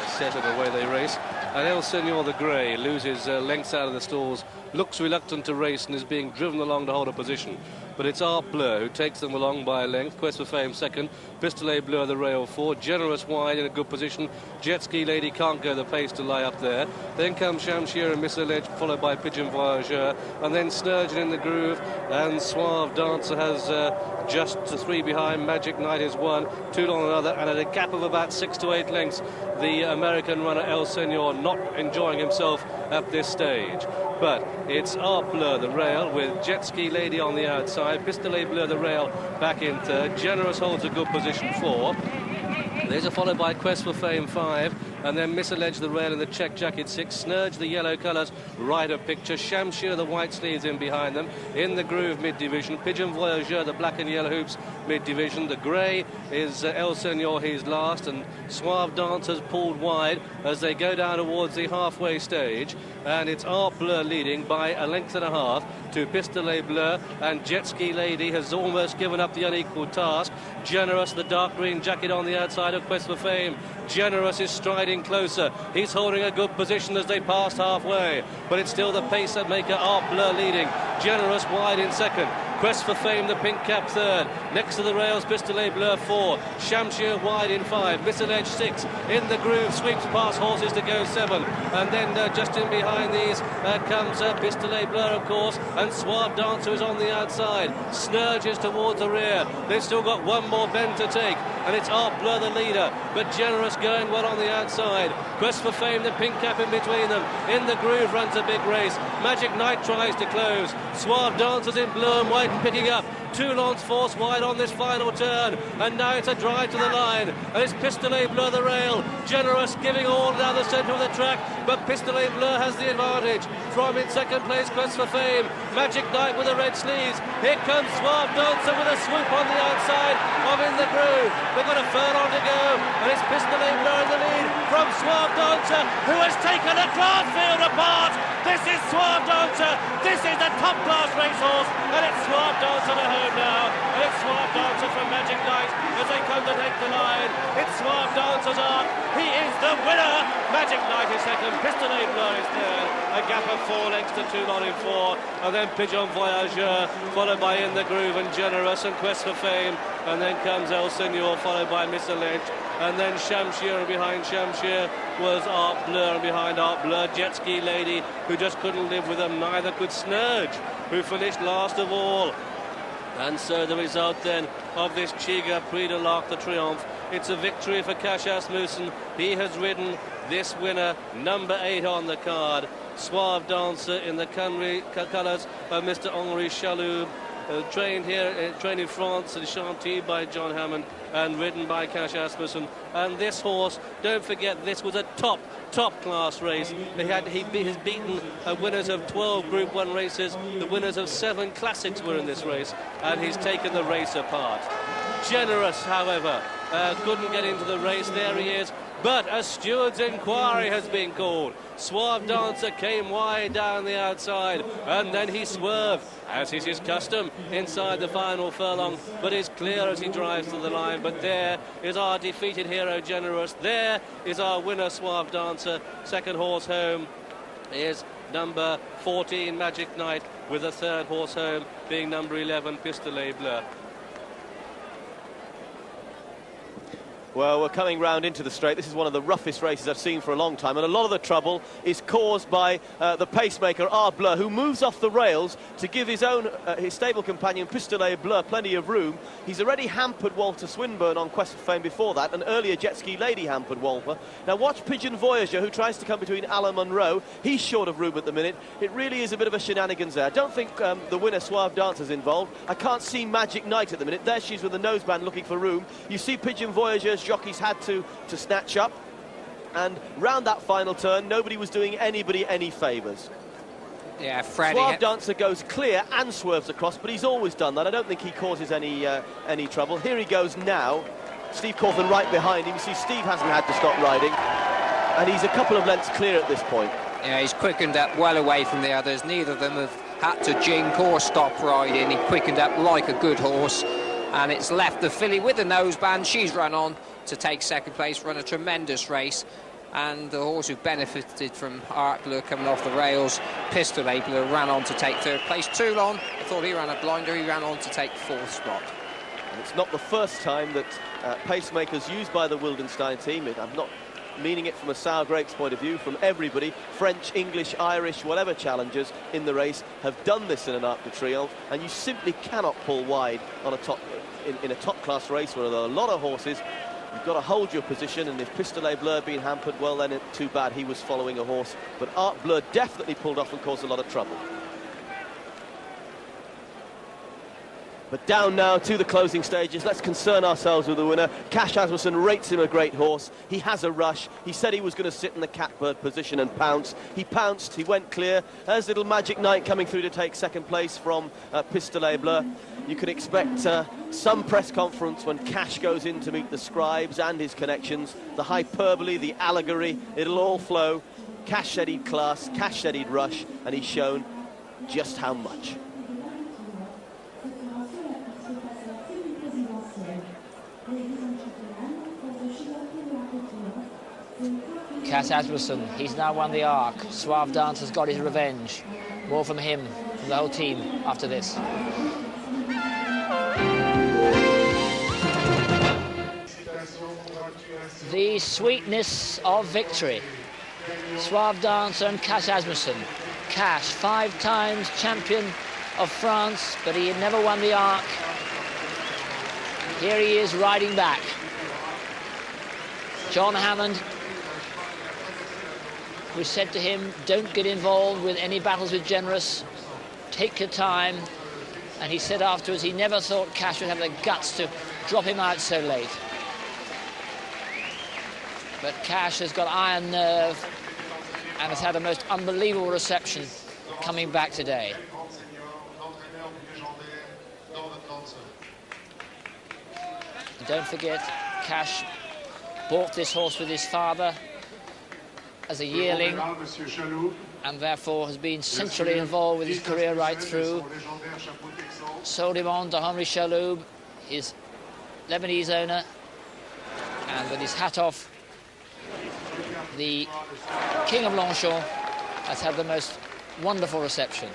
Set it away they race, and El Senor the Grey loses lengths out of the stalls, looks reluctant to race and is being driven along to hold a position. But it's Art Bleu who takes them along by a length. Quest for Fame second, Pistolet Bleu the rail 4, Generous wide in a good position. Jet Ski Lady can't go the pace to lie up there. Then comes Shamshir and Miss Alleged, followed by Pigeon Voyageur, and then Sturgeon in the groove, and Suave Dancer has just 3 behind. Magic Knight is 1, Toulon another, and at a gap of about 6 to 8 lengths, the American runner El Senor not enjoying himself at this stage. But it's Art Bleu the rail with Jet Ski Lady on the outside, Pistolet Bleu the rail back in third, Generous holds a good position 4. These are followed by Quest for Fame 5, and then Miss Alleged the rail in the check jacket 6, Snurge the yellow colours right of picture, Shamshir the white sleeves in behind them, in the groove mid-division, Pigeon Voyageur the black and yellow hoops mid-division, the grey is El Senor, he's last, and Suave Dancers pulled wide as they go down towards the halfway stage, and it's Art Bleu leading by a length and a half to Pistolet Bleu, and Jet Ski Lady has almost given up the unequal task. Generous, the dark green jacket on the outside of Quest for Fame. Generous is striding closer. He's holding a good position as they pass halfway, but it's still the pace that maker Art Bleu leading. Generous wide in second. Quest for Fame, the pink cap third. Next to the rails, Pistolet Bleu 4. Shamshir wide in 5. Miss Alleged 6. In the groove, sweeps past horses to go 7. And then just in behind these comes Pistolet Bleu, of course, and Suave Dancer is on the outside. Snurges towards the rear. They've still got one more bend to take, and it's Art Bleu the leader, but Generous going well on the outside. Quest for Fame, the pink cap in between them. In the groove runs a big race. Magic Knight tries to close. Suave Dancers in blue and white and picking up. Toulon's force wide on this final turn, and now it's a drive to the line, and it's Pistolet Bleu the rail. Generous giving all down the centre of the track, but Pistolet Bleu has the advantage. From in second place, Quest for Fame. Magic Knight with the red sleeves. Here comes Suave Dancer with a swoop on the outside of In the Groove. They've got a furlong to go, and it's Pistolet Bleu in the lead from Suave Dancer, who has taken a glass field apart. This is Suave Dancer. This is a top-class racehorse, and it's Suave Dancer to home now. And it's Suave Dancer from Magic Knight as they come to take the line. It's Suave Dancer's arc. He is the winner. Magic Knight is second. Pistolet Bleu is third. A gap of 4 lengths to Toulon in 4. And then Pigeon Voyageur, followed by In the Groove and Generous and Quest for Fame. And then comes El Senor, followed by Miss Alleged. And then Shamshir, and behind Shamshir was Art Bleu, and behind Art Bleu, Jet Ski Lady, who just couldn't live with them. Neither could Snurge, who finished last of all. And so the result then of this Chiga Prix de l'Arc de Triomphe, it's a victory for Cash Asmussen. He has ridden this winner, number 8 on the card. Suave Dancer in the colours of Mr. Henri Chaloub, trained in France in Chantilly by John Hammond and ridden by Cash Asmussen. And this horse, don't forget, this was a top class race. He has beaten winners of 12 Group 1 races. The winners of 7 classics were in this race, and he's taken the race apart. Generous, however, couldn't get into the race. There he is. But a steward's inquiry has been called. Suave Dancer came wide down the outside, and then he swerved, as is his custom, inside the final furlong, but is clear as he drives to the line. But there is our defeated hero, Generous. There is our winner, Suave Dancer. Second horse home is number 14, Magic Knight, with the third horse home being number 11, Pistolet Bleu. Well, we're coming round into the straight. This is one of the roughest races I've seen for a long time, and a lot of the trouble is caused by the pacemaker, Art Bleu, who moves off the rails to give his own, his stable companion, Pistolet Bleu, plenty of room. He's already hampered Walter Swinburne on Quest for Fame before that, and earlier Jet Ski Lady hampered Walter. Now watch Pigeon Voyageur, who tries to come between Alan Munro. He's short of room at the minute. It really is a bit of a shenanigans there. I don't think the winner, Suave Dancer's involved. I can't see Magic Knight at the minute. There she is with the noseband looking for room. You see Pigeon Voyageur's jockeys had to snatch up, and round that final turn nobody was doing anybody any favours. Yeah, Freddie. Suave Dancer goes clear and swerves across, but he's always done that. I don't think he causes any trouble. Here he goes now Steve Cawthon right behind him. You see Steve hasn't had to stop riding, and he's a couple of lengths clear at this point. Yeah, he's quickened up well away from the others. Neither of them have had to jink or stop riding. He quickened up like a good horse, and it's left the filly with the noseband. She's run on to take second place, run a tremendous race, and the horse who benefited from Art Bleu coming off the rails, Pistol Abler, ran on to take third place. Toulon, I thought he ran a blinder, he ran on to take fourth spot. And it's not the first time that pacemakers used by the Wildenstein team, I'm not meaning it from a sour grapes point of view, from everybody, French, English, Irish, whatever challengers in the race have done this in an Arc de Triomphe, and you simply cannot pull wide on a in a top-class race where there are a lot of horses. You've got to hold your position, and if Pistolet Bleu had been hampered, well, then it's too bad. He was following a horse, but Art Bleu definitely pulled off and caused a lot of trouble. But down now to the closing stages. Let's concern ourselves with the winner. Cash Asmussen rates him a great horse. He has a rush. He said he was going to sit in the catbird position and pounce. He pounced. He went clear. There's little Magic Knight coming through to take second place from Pistolet Bleu. You can expect some press conference when Cash goes in to meet the scribes and his connections. The hyperbole, the allegory, it'll all flow. Cash said he'd class. Cash said he'd rush, and he's shown just how much. Cash Asmussen, he's now won the Arc. Suave Dancer's got his revenge. More from him, from the whole team after this. The sweetness of victory. Suave Dancer and Cash Asmussen. Cash, 5 times champion of France, but he had never won the Arc. Here he is riding back. John Hammond, who said to him, don't get involved with any battles with Generous, take your time. And he said afterwards he never thought Cash would have the guts to drop him out so late. But Cash has got iron nerve and has had a most unbelievable reception coming back today. And don't forget, Cash bought this horse with his father as a yearling, and therefore has been centrally involved with his career right through. Sold him on to Henri Chaloub, his Lebanese owner, and with his hat off, the King of Longchamp has had the most wonderful reception.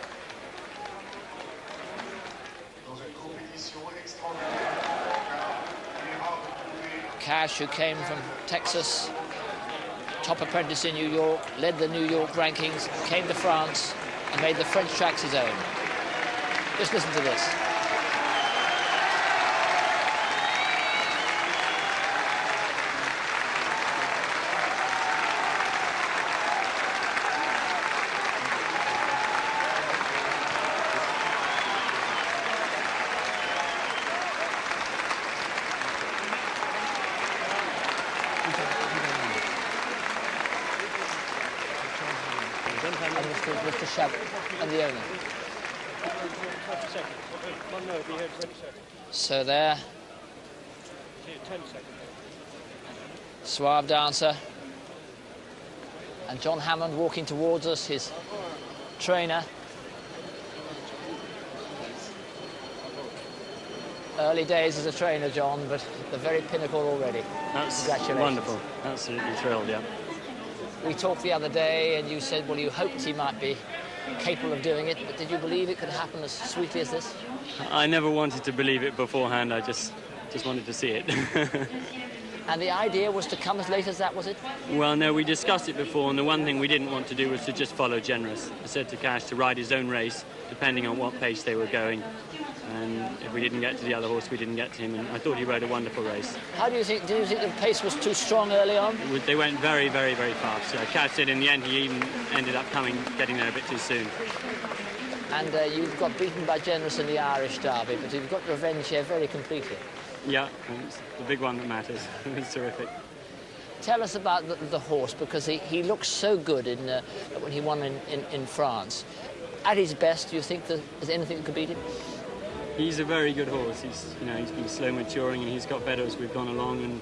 Cash, who came from Texas, top apprentice in New York, led the New York rankings, came to France and made the French tracks his own. Just listen to this. Mr. Shab and the owner. So there, Suave Dancer and John Hammond walking towards us, his trainer. Early days as a trainer, John, but the very pinnacle already. That's Congratulations. wonderful. Absolutely thrilled, yeah. We talked the other day and you said, well, you hoped he might be capable of doing it, but did you believe it could happen as sweetly as this? I never wanted to believe it beforehand. I just wanted to see it. And the idea was to come as late as that, was it? Well, no, we discussed it before, and the one thing we didn't want to do was to just follow Generous. I said to Cash to ride his own race, depending on what pace they were going. And if we didn't get to the other horse, we didn't get to him, and I thought he rode a wonderful race. How do you think, did you think the pace was too strong early on? They went very, very, very fast. Cash said in the end he even ended up getting there a bit too soon. And you've got beaten by Generous in the Irish Derby, but you've got revenge here very completely. Yeah, it's the big one that matters. It's terrific. Tell us about the horse, because he looks so good when he won in France. At his best, do you think that there's anything that could beat him? He's a very good horse. He's been slow maturing and he's got better as we've gone along. And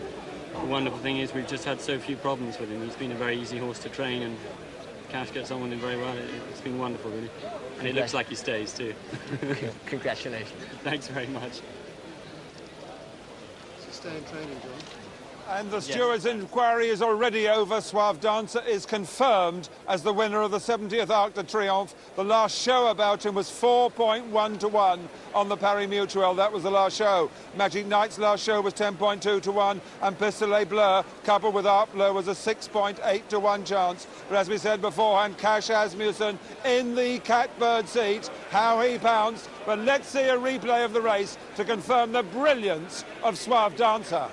the wonderful thing is we've just had so few problems with him. He's been a very easy horse to train, and Cash gets on with him very well. It's been wonderful, really. And it looks like he stays too. Congratulations. Thanks very much. Stay in training, John. And the steward's inquiry is already over. Suave Dancer is confirmed as the winner of the 70th Arc de Triomphe. The last show about him was 4.1 to 1 on the Paris Mutuel. That was the last show. Magic Knight's last show was 10.2 to 1, and Pistolet Bleu, coupled with Art Bleu, was a 6.8 to 1 chance. But as we said beforehand, Cash Asmussen in the catbird seat. How he pounced. But let's see a replay of the race to confirm the brilliance of Suave Dancer.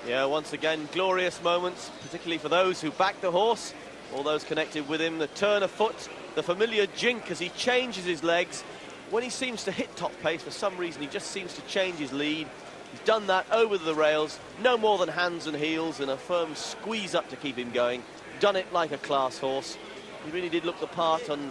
Yeah, once again, glorious moments, particularly for those who backed the horse, all those connected with him. The turn of foot, the familiar jink as he changes his legs. When he seems to hit top pace, for some reason, he just seems to change his lead. He's done that over the rails, no more than hands and heels, and a firm squeeze up to keep him going. Done it like a class horse. He really did look the part on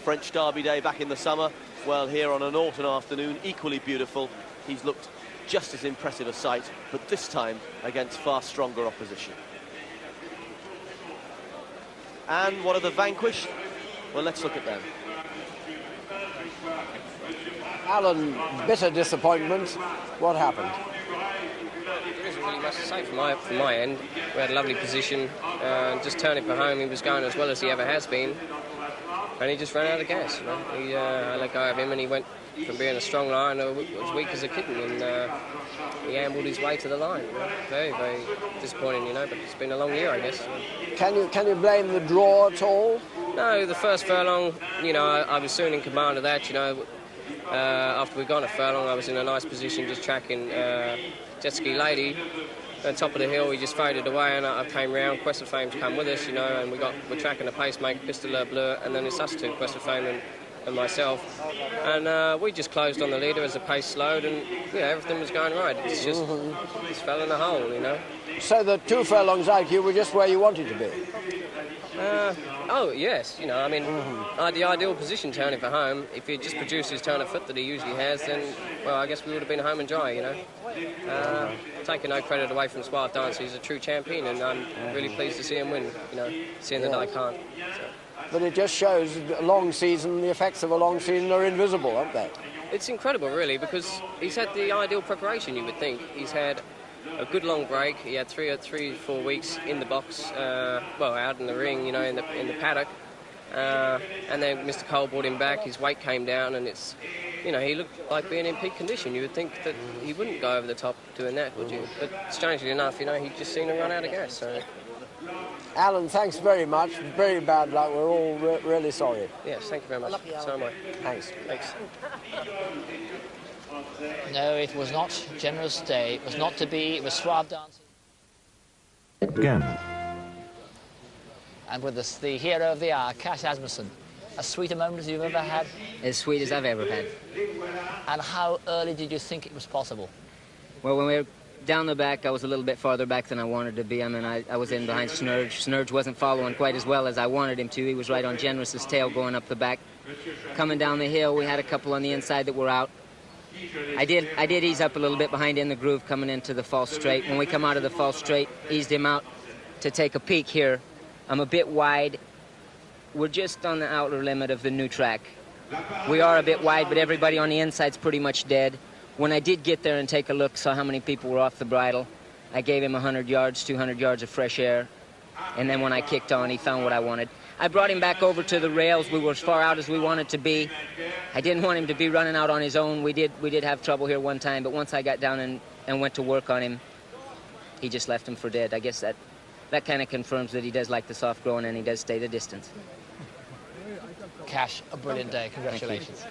French Derby Day back in the summer. Well, here on an autumn afternoon, equally beautiful. He's looked just as impressive a sight, but this time against far stronger opposition. And what are the vanquished? Well, let's look at them. Alan, bitter disappointment. What happened? There isn't really much to say from my end. We had a lovely position, just turning for home. He was going as well as he ever has been, and he just ran out of gas. I let go of him, and he went from being a strong lion to as weak as a kitten, and he ambled his way to the line. Very, very disappointing, but it's been a long year, I guess. Can you blame the draw at all? No, the first furlong, I was soon in command of that. After we'd gone a furlong, I was in a nice position just tracking Jet Ski Lady. At the top of the hill, he just faded away, and I came round. Quest of Fame's come with us, and we're tracking the pacemaker, Pistolet Bleu, and then it's us two, Quest of Fame and myself, and we just closed on the leader as the pace slowed, and everything was going right. It's just fell in a hole, So the 2 furlongs out, you were just where you wanted to be. Oh yes, the ideal position turning for home. If he just produced his turn of foot that he usually has, then well, I guess we would have been home and dry. Taking no credit away from Suave Dancer, he's a true champion, and I'm really pleased to see him win. Seeing that I can't. So. But it just shows a long season, the effects of a long season are invisible, aren't they? It's incredible, really, because he's had the ideal preparation, you would think. He's had a good long break. He had 3 or 4 weeks in the box, out in the ring, in the paddock. And then Mr. Cole brought him back. His weight came down, and it's, he looked like being in peak condition. You would think that he wouldn't go over the top doing that, would you? But strangely enough, he just seemed to run out of gas. So. Alan, thanks very much. Very bad luck. We're all really sorry. Yes, thank you very much. So am I. Thanks. No, it was not Generous Day. It was not to be. It was Suave Dancer. Again. And with us, the hero of the hour, Cash Asmussen. As sweet a moment as you've ever had? As sweet as I've ever had. And how early did you think it was possible? Well, when we were down the back, I was a little bit farther back than I wanted to be. I was in behind Snurge. Snurge wasn't following quite as well as I wanted him to. He was right on Generous's tail going up the back. Coming down the hill, we had a couple on the inside that were out. I did ease up a little bit behind in the groove coming into the false straight. When we come out of the false straight, eased him out to take a peek here. I'm a bit wide. We're just on the outer limit of the new track. We are a bit wide, but everybody on the inside's pretty much dead. When I did get there and take a look, saw how many people were off the bridle, I gave him 100 yards, 200 yards of fresh air. And then when I kicked on, he found what I wanted. I brought him back over to the rails. We were as far out as we wanted to be. I didn't want him to be running out on his own. We did have trouble here one time, but once I got down and went to work on him, he just left him for dead. I guess that kind of confirms that he does like the soft growing and he does stay the distance. Cash, a brilliant day. Congratulations.